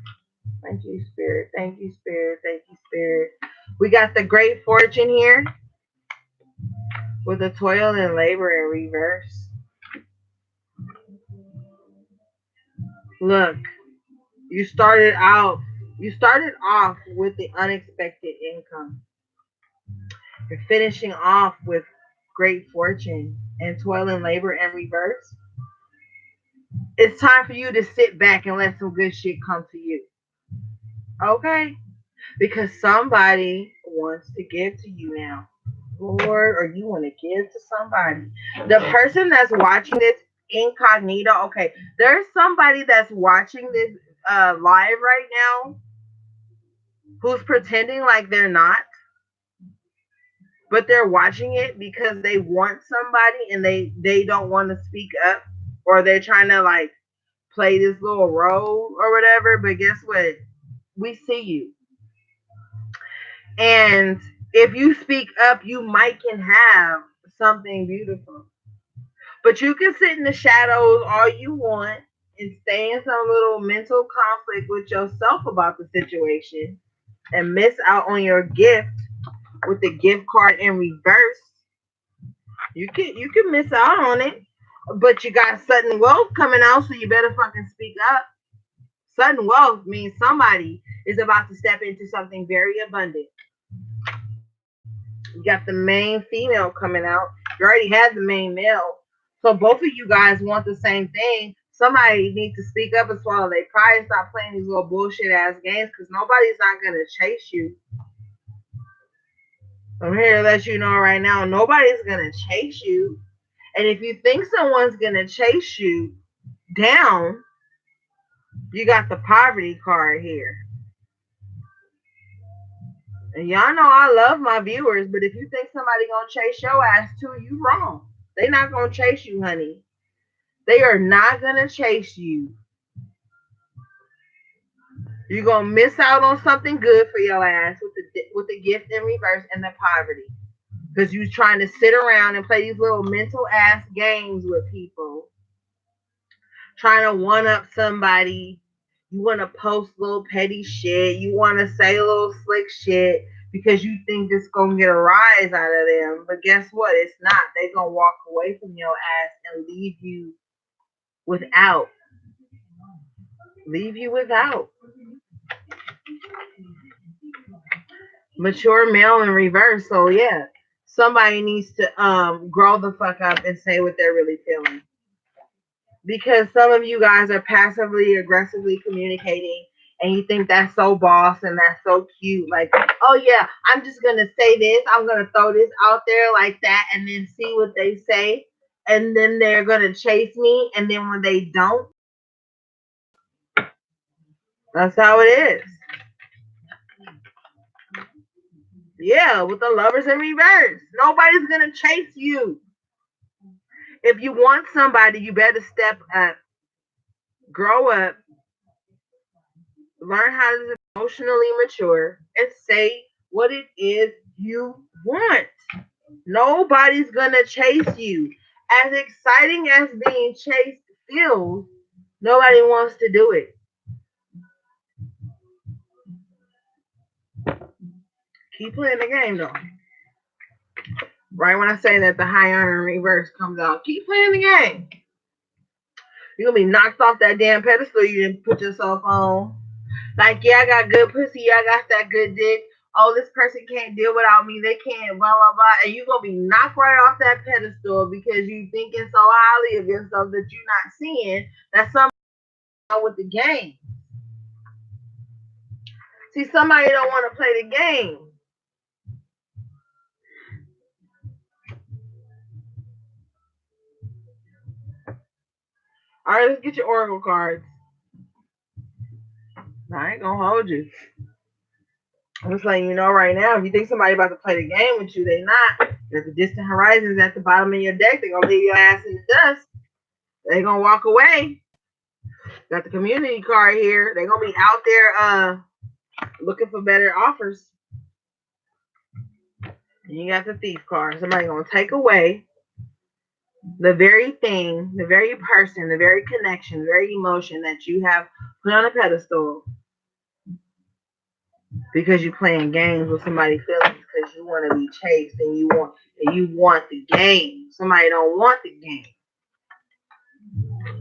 Thank you, Spirit. Thank you, Spirit. Thank you, Spirit. We got the Great Fortune here with the toil and labor in reverse. Look, you started off with the unexpected income. You're finishing off with great fortune and toil and labor in reverse. It's time for you to sit back and let some good shit come to you. Okay? Because somebody wants to give to you now. Lord, or you want to give to somebody. The person that's watching this incognito, okay, there's somebody that's watching this live right now who's pretending like they're not, but they're watching it because they want somebody and they don't want to speak up, or they're trying to like play this little role or whatever. But guess what? We see you. And if you speak up, you might can have something beautiful. But you can sit in the shadows all you want and stay in some little mental conflict with yourself about the situation and miss out on your gift with the gift card in reverse, you can miss out on it. But you got sudden wealth coming out, so you better fucking speak up. Sudden wealth means somebody is about to step into something very abundant. You got the main female coming out. You already had the main male. So both of you guys want the same thing. Somebody needs to speak up and swallow their pride and stop playing these little bullshit ass games because nobody's not going to chase you. I'm here to let you know right now, nobody's going to chase you. And if you think someone's going to chase you down, you got the poverty card here. And y'all know I love my viewers, but if you think somebody gonna chase your ass too, you wrong. They not gonna chase you, honey. They are not gonna chase you. You're gonna miss out on something good for your ass with the gift in reverse and the poverty. Because you trying to sit around and play these little mental ass games with people. Trying to one up somebody. You want to post little petty shit. You want to say a little slick shit because you think this going to get a rise out of them. But guess what? It's not. They going to walk away from your ass and leave you without. Leave you without. Mature male in reverse. So, yeah. Somebody needs to grow the fuck up and say what they're really feeling. Because some of you guys are passively, aggressively communicating and you think that's so boss and that's so cute. Like, oh yeah, I'm just going to say this. I'm going to throw this out there like that and then see what they say. And then they're going to chase me. And then when they don't, that's how it is. Yeah, with the lovers in reverse. Nobody's going to chase you. If you want somebody, you better step up, grow up, learn how to emotionally mature, and say what it is you want. Nobody's gonna chase you. As exciting as being chased feels, nobody wants to do it. Keep playing the game though. Right when I say that, the high honor in reverse comes out. Keep playing the game. You're gonna be knocked off that damn pedestal you didn't put yourself on. Like, yeah, I got good pussy, yeah, I got that good dick. Oh, this person can't deal without me. They can't, blah, blah, blah. And you're going to be knocked right off that pedestal because you thinking so highly of yourself that you're not seeing that somebody with the game. See, somebody don't want to play the game. All right, let's get your oracle cards. I ain't going to hold you. I'm just letting you know right now, if you think somebody about to play the game with you, they not. There's the distant horizons at the bottom of your deck. They're going to leave your ass in the dust. They're going to walk away. Got the community card here. They're going to be out there looking for better offers. And you got the thief card. Somebody going to take away the very thing, the very person, the very connection, the very emotion that you have put on a pedestal because you're playing games with somebody's feelings because you want to be chased and you want the game. Somebody don't want the game.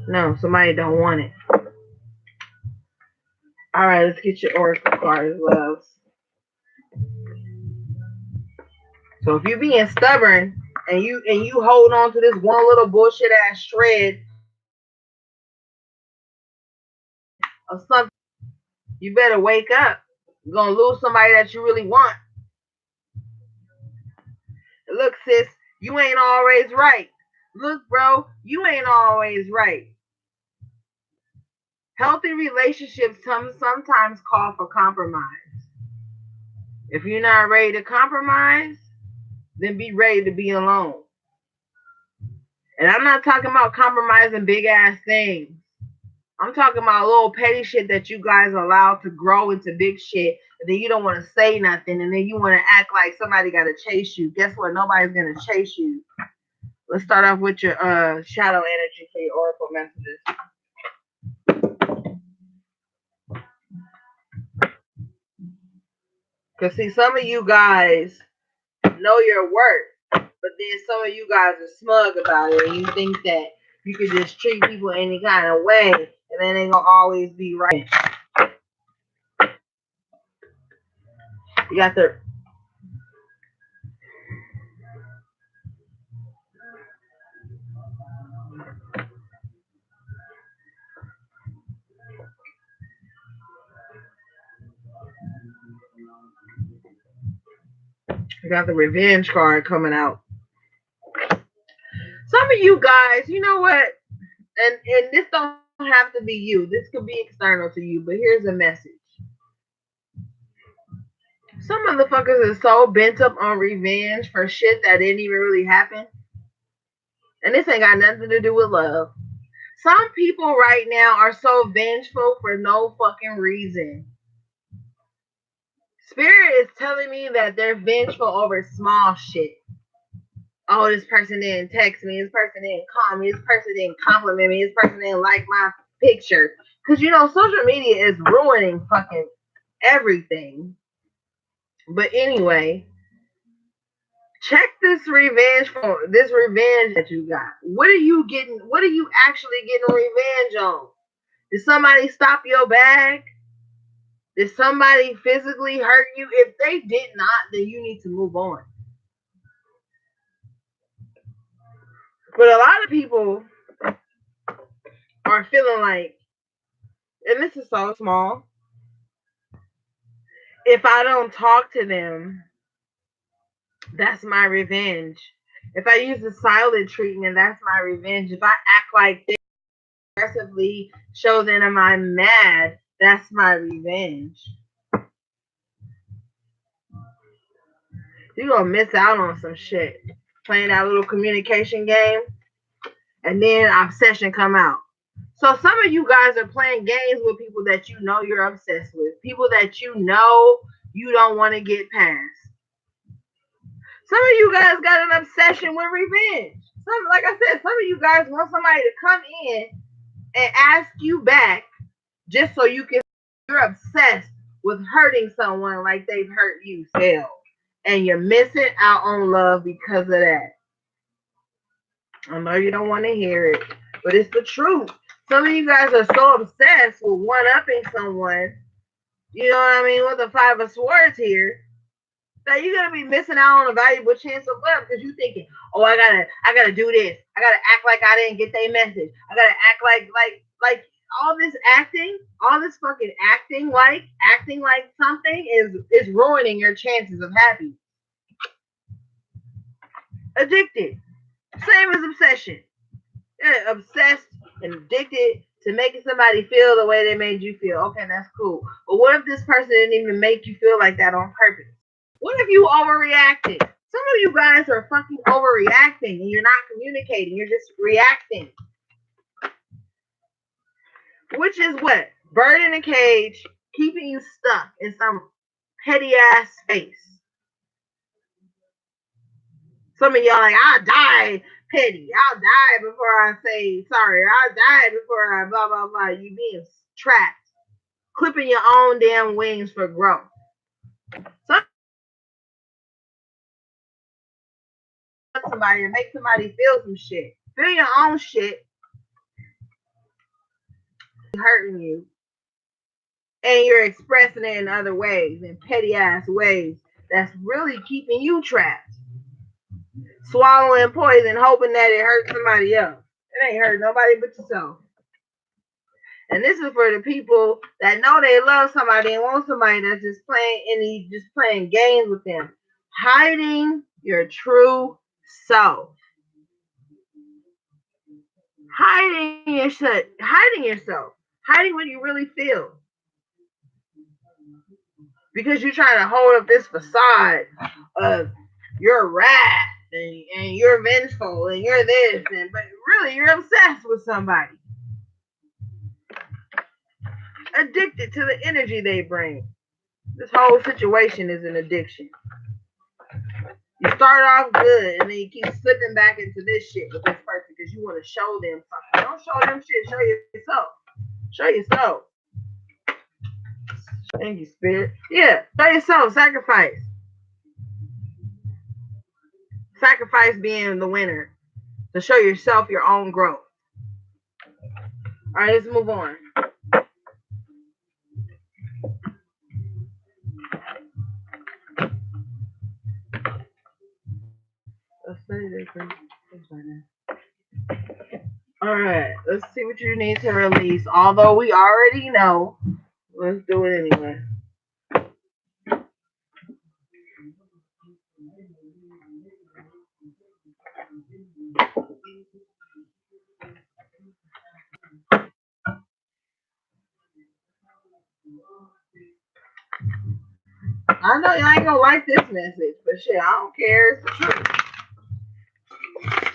No, somebody don't want it. All right, let's get your oracle cards, loves. So if you're being stubborn and you hold on to this one little bullshit ass shred of something, you better wake up. You're gonna lose somebody that you really want. Look, sis, you ain't always right. Look, bro, you ain't always right. Healthy relationships sometimes call for compromise. If you're not ready to compromise, then be ready to be alone. And I'm not talking about compromising big ass things. I'm talking about little petty shit that you guys allow to grow into big shit. And then you don't want to say nothing. And then you want to act like somebody got to chase you. Guess what? Nobody's going to chase you. Let's start off with your shadow energy for your oracle messages. Because, see, some of you guys know your worth, but then some of you guys are smug about it, and you think that you can just treat people any kind of way, and then they gonna always be right. You got the revenge card coming out. Some of you guys, you know what? And this don't have to be you. This could be external to you, but here's a message. Some motherfuckers are so bent up on revenge for shit that didn't even really happen. And this ain't got nothing to do with love. Some people right now are so vengeful for no fucking reason. Spirit is telling me that they're vengeful over small shit. Oh, this person didn't text me. This person didn't call me. This person didn't compliment me. This person didn't like my picture. Because, you know, social media is ruining fucking everything. But anyway, check this revenge that you got. What are you getting? What are you actually getting revenge on? Did somebody stop your bag? Did somebody physically hurt you? If they did not, then you need to move on. But a lot of people are feeling like, and this is so small, if I don't talk to them, that's my revenge. If I use the silent treatment, that's my revenge. If I act like this, aggressively show them I'm mad, that's my revenge. You're going to miss out on some shit. Playing that little communication game, and then obsession come out. So some of you guys are playing games with people that you know you're obsessed with. People that you know you don't want to get past. Some of you guys got an obsession with revenge. Like I said, some of you guys want somebody to come in and ask you back just so you can. You're obsessed with hurting someone like they've hurt you still. And you're missing out on love because of that. I know you don't want to hear it, but it's the truth. Some of you guys are so obsessed with one-upping someone, you know what I mean, with the Five of Swords here, that you're gonna be missing out on a valuable chance of love because you're thinking, oh, I gotta do this. I gotta act like I didn't get their message. I gotta act like all this acting, all this fucking acting like something is ruining your chances of happiness. Addicted. Same as obsession. Yeah, obsessed and addicted to making somebody feel the way they made you feel. Okay, that's cool. But what if this person didn't even make you feel like that on purpose? What if you overreacted? Some of you guys are fucking overreacting and you're not communicating. You're just reacting. Which is what? Bird in a cage, keeping you stuck in some petty ass space. Some of y'all like, I'll die petty. I'll die before I say sorry. I'll die before I blah, blah, blah. You being trapped. Clipping your own damn wings for growth. Somebody or make somebody feel some shit. Feel your own shit. Hurting you. And you're expressing it in other ways, in petty ass ways. That's really keeping you trapped. Swallowing poison, hoping that it hurts somebody else. It ain't hurt nobody but yourself. And this is for the people that know they love somebody and want somebody that's just playing games with them. Hiding your true self. Hiding yourself. Hiding what you really feel. Because you're trying to hold up this facade of you're wrath and you're vengeful and you're this, but really you're obsessed with somebody. Addicted to the energy they bring. This whole situation is an addiction. You start off good and then you keep slipping back into this shit with this person because you want to show them something. Don't show them shit, show yourself. Show yourself. Thank you, Spirit. Yeah, show yourself, sacrifice. Sacrifice being the winner to show yourself your own growth. All right, let's move on. Let's say different. All right, let's see what you need to release. Although we already know, let's do it anyway. I know y'all ain't gonna like this message, but shit, I don't care. It's the truth.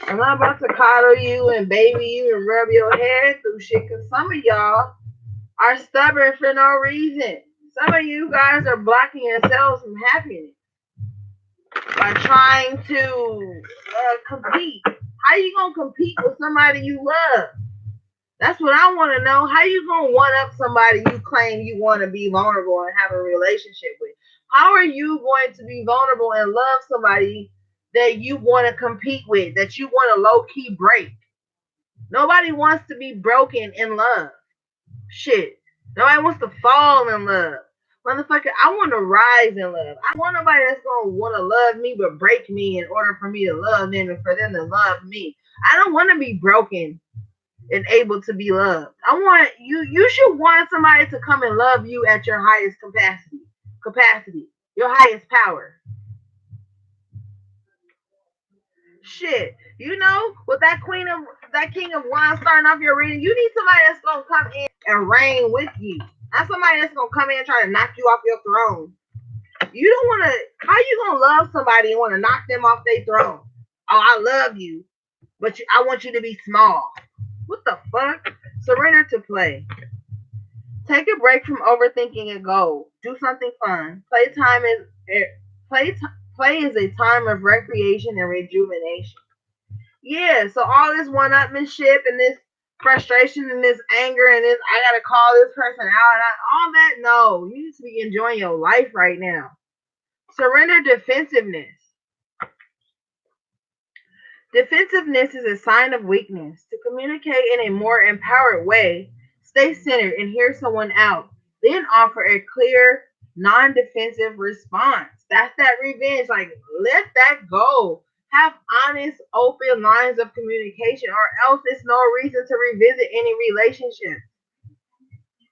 I'm not about to coddle you and baby you and rub your head through shit because some of y'all are stubborn for no reason. Some of you guys are blocking yourselves from happiness by trying to compete. How you gonna compete with somebody you love? That's what I want to know. How you gonna one up somebody you claim you want to be vulnerable and have a relationship with? How are you going to be vulnerable and love somebody that you want to compete with, that you want to low key break? Nobody wants to be broken in love. Shit. Nobody wants to fall in love. Motherfucker, I want to rise in love. I want nobody that's gonna want to love me but break me in order for me to love them and for them to love me. I don't want to be broken and able to be loved. I want you should want somebody to come and love you at your highest capacity, your highest power. Shit. You know, with that king of wands starting off your reading, you need somebody that's gonna come in and reign with you. Not somebody that's gonna come in and try to knock you off your throne. You don't wanna how you gonna love somebody and wanna knock them off their throne? Oh, I love you, but I want you to be small. What the fuck? Surrender to play. Take a break from overthinking a goal. Do something fun. Play play is a time of recreation and rejuvenation. Yeah, so all this one-upmanship and this frustration and this anger and this I gotta call this person out and all that. No, you need to be enjoying your life right now. Surrender defensiveness. Defensiveness is a sign of weakness. To communicate in a more empowered way, stay centered and hear someone out. Then offer a clear, non defensive response. That's that revenge. Like, let that go. Have honest, open lines of communication, or else it's no reason to revisit any relationship.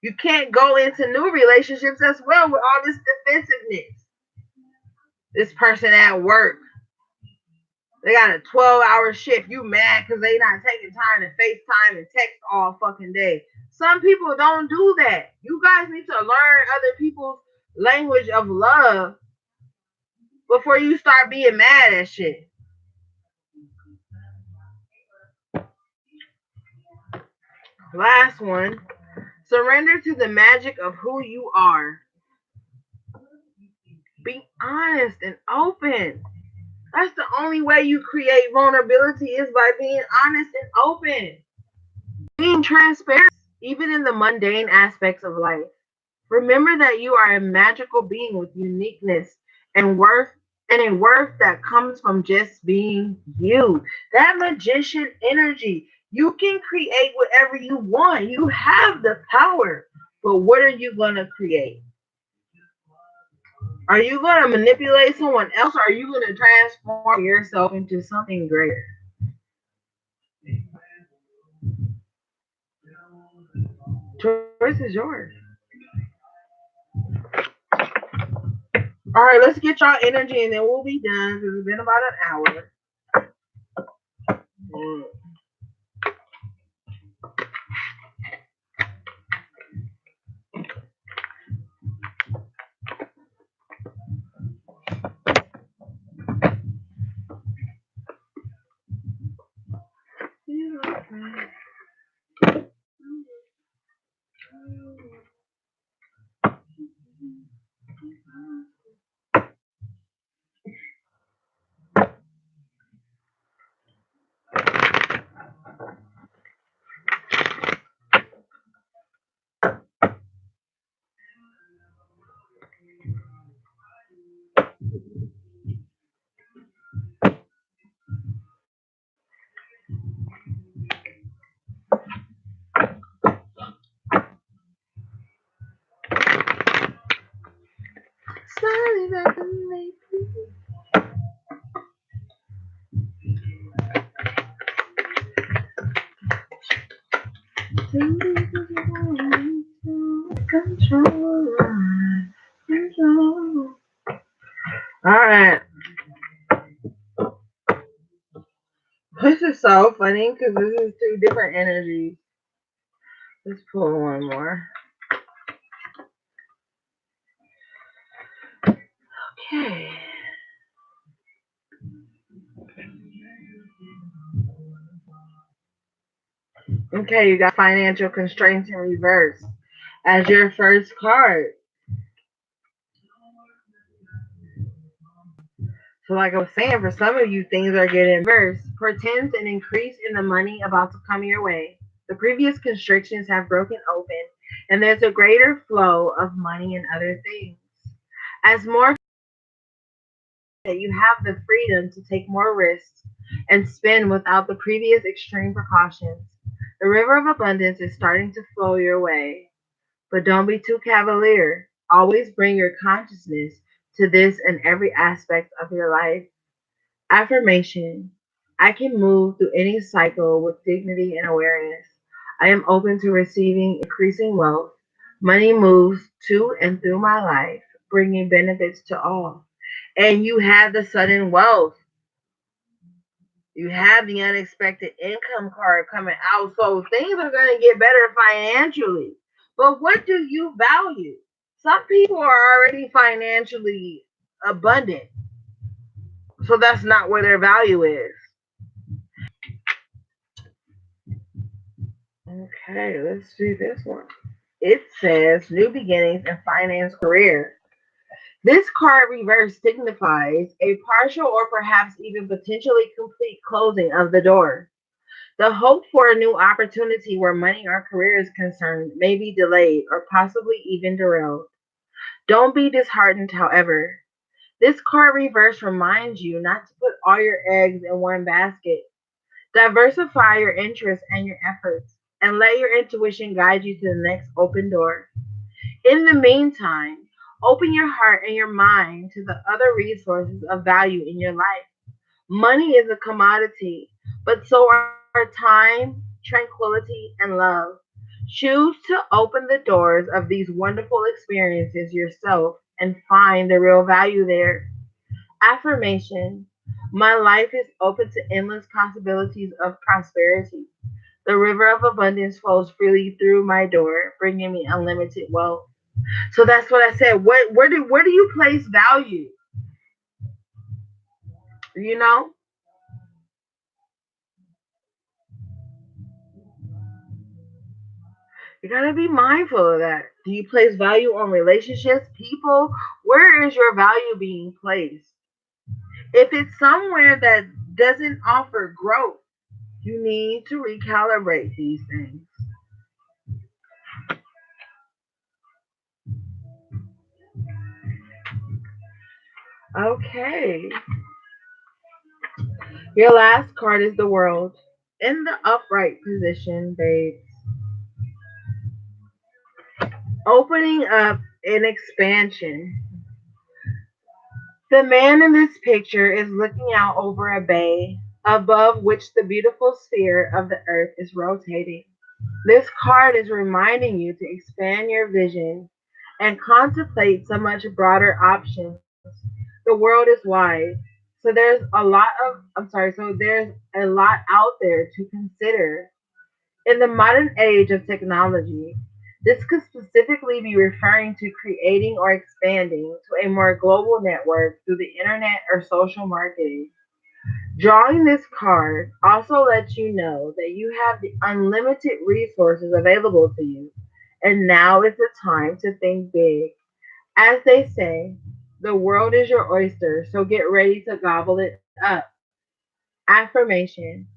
You can't go into new relationships as well with all this defensiveness. This person at work, they got a 12-hour shift. You mad because they not taking time to FaceTime and text all fucking day. Some people don't do that. You guys need to learn other people's language of love before you start being mad at shit. Last one. Surrender to the magic of who you are. Be honest and open. That's the only way you create vulnerability is by being honest and open. Being transparent, even in the mundane aspects of life. Remember that you are a magical being with uniqueness and worth and a worth that comes from just being you. That magician energy. You can create whatever you want. You have the power. But what are you going to create? Are you going to manipulate someone else or are you going to transform yourself into something greater? Choice is yours. All right, let's get y'all energy and then we'll be done because it's been about an hour. Mm. Control. Control. All right. This is so funny because this is two different energies. Let's pull one more. Okay. Okay, you got financial constraints in reverse as your first card. So, like I was saying, for some of you, things are getting worse. Portends an increase in the money about to come your way. The previous constrictions have broken open, and there's a greater flow of money and other things. As more that you have the freedom to take more risks and spend without the previous extreme precautions. The river of abundance is starting to flow your way, but don't be too cavalier. Always bring your consciousness to this in every aspect of your life. Affirmation: I can move through any cycle with dignity and awareness. I am open to receiving increasing wealth. Money moves to and through my life, bringing benefits to all. And you have the sudden wealth. You have the unexpected income card coming out. So things are going to get better financially. But what do you value? Some people are already financially abundant. So that's not where their value is. Okay, let's do this one. It says new beginnings in finance career. This card reverse signifies a partial or perhaps even potentially complete closing of the door. The hope for a new opportunity where money or career is concerned may be delayed or possibly even derailed. Don't be disheartened, however. This card reverse reminds you not to put all your eggs in one basket. Diversify your interests and your efforts, and let your intuition guide you to the next open door. In the meantime, open your heart and your mind to the other resources of value in your life. Money is a commodity, but so are time, tranquility, and love. Choose to open the doors of these wonderful experiences yourself and find the real value there. Affirmation: my life is open to endless possibilities of prosperity. The river of abundance flows freely through my door, bringing me unlimited wealth. So that's what I said. Where do you place value? You know, you gotta be mindful of that. Do you place value on relationships, people? Where is your value being placed? If it's somewhere that doesn't offer growth, you need to recalibrate these things. Okay. Your last card is the world. In the upright position, babe. Opening up an expansion. The man in this picture is looking out over a bay above which the beautiful sphere of the earth is rotating. This card is reminding you to expand your vision and contemplate some much broader options. The world is wide, so there's a lot out there to consider. In the modern age of technology, this could specifically be referring to creating or expanding to a more global network through the internet or social marketing. Drawing this card also lets you know that you have the unlimited resources available to you, and now is the time to think big. As they say, the world is your oyster, so get ready to gobble it up. Affirmation: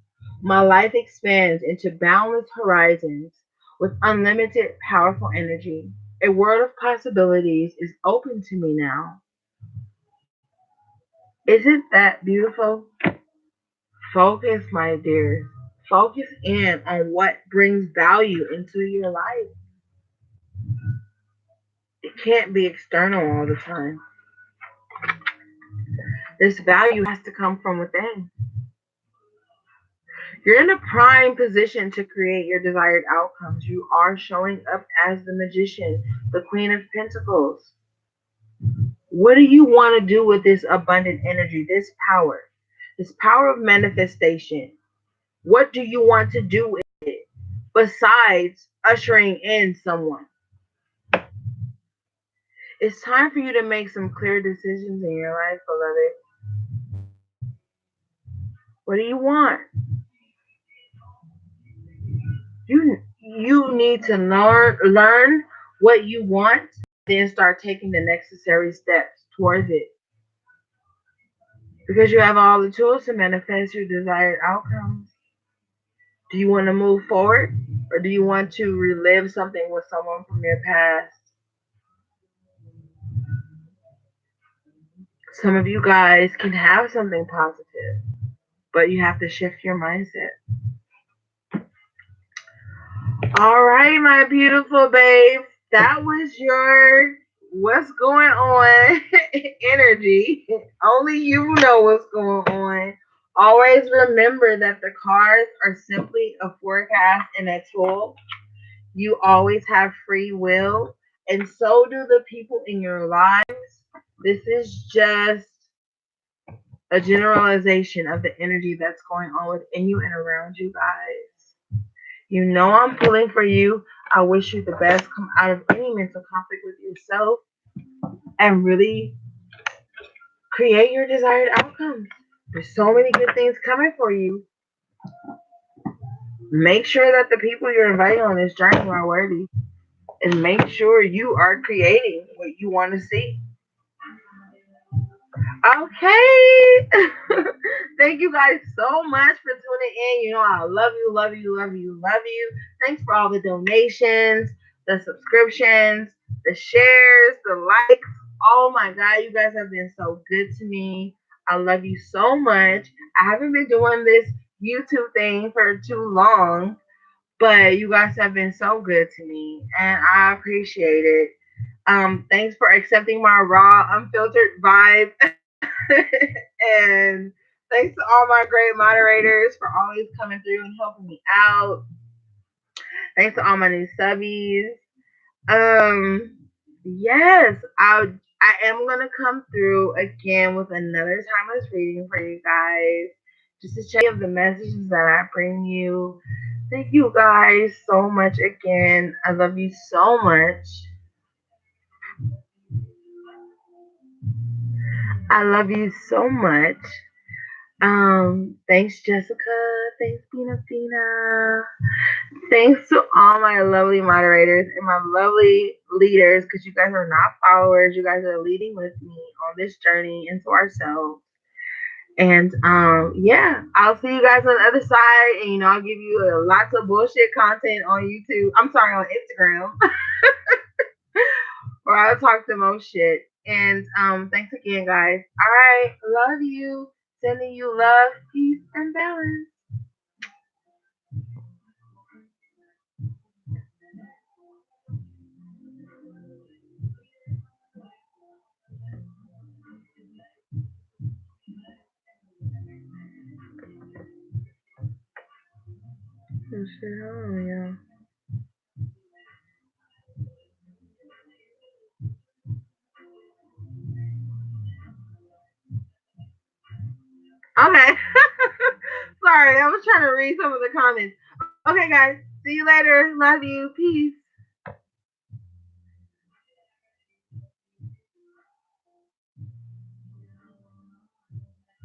my life expands into boundless horizons with unlimited powerful energy. A world of possibilities is open to me now. Isn't that beautiful? Focus, my dear. Focus in on what brings value into your life. It can't be external all the time. This value has to come from within. You're in a prime position to create your desired outcomes. You are showing up as the magician, the Queen of Pentacles. What do you want to do with this abundant energy, this power of manifestation? What do you want to do with it besides ushering in someone? It's time for you to make some clear decisions in your life, beloved. What do you want? You need to learn what you want, then start taking the necessary steps towards it. Because you have all the tools to manifest your desired outcomes. Do you want to move forward? Or do you want to relive something with someone from your past? Some of you guys can have something positive, but you have to shift your mindset. All right, my beautiful babes. That was your what's going on energy. Only you know what's going on. Always remember that the cards are simply a forecast and a tool. You always have free will, and so do the people in your lives. This is just a generalization of the energy that's going on within you and around you guys. You know I'm pulling for you. I wish you the best. Come out of any mental conflict with yourself and really create your desired outcomes. There's so many good things coming for you. Make sure that the people you're inviting on this journey are worthy. And make sure you are creating what you want to see. Okay. Thank you guys so much for tuning in. You know, I love you, love you, love you, love you. Thanks for all the donations, the subscriptions, the shares, the likes. Oh my God, you guys have been so good to me. I love you so much. I haven't been doing this YouTube thing for too long, but you guys have been so good to me, and I appreciate it. Thanks for accepting my raw, unfiltered vibe. And thanks to all my great moderators for always coming through and helping me out. Thanks to all my new subbies. Um, yes, I am gonna come through again with another timeless reading for you guys, just to check of the messages that I bring you. Thank you guys so much again. I love you so much. I love you so much. Thanks Jessica. Thanks Pina. Thanks to all my lovely moderators and my lovely leaders, because you guys are not followers. You guys are leading with me on this journey into ourselves. And yeah, I'll see you guys on the other side. And I'll give you lots of bullshit content on YouTube. I'm sorry, on Instagram. Or I'll talk the most shit. And thanks again, guys. All right, love you. Sending you love, peace, and balance. Oh, yeah. Okay. Sorry, I was trying to read some of the comments. Okay, guys. See you later. Love you. Peace.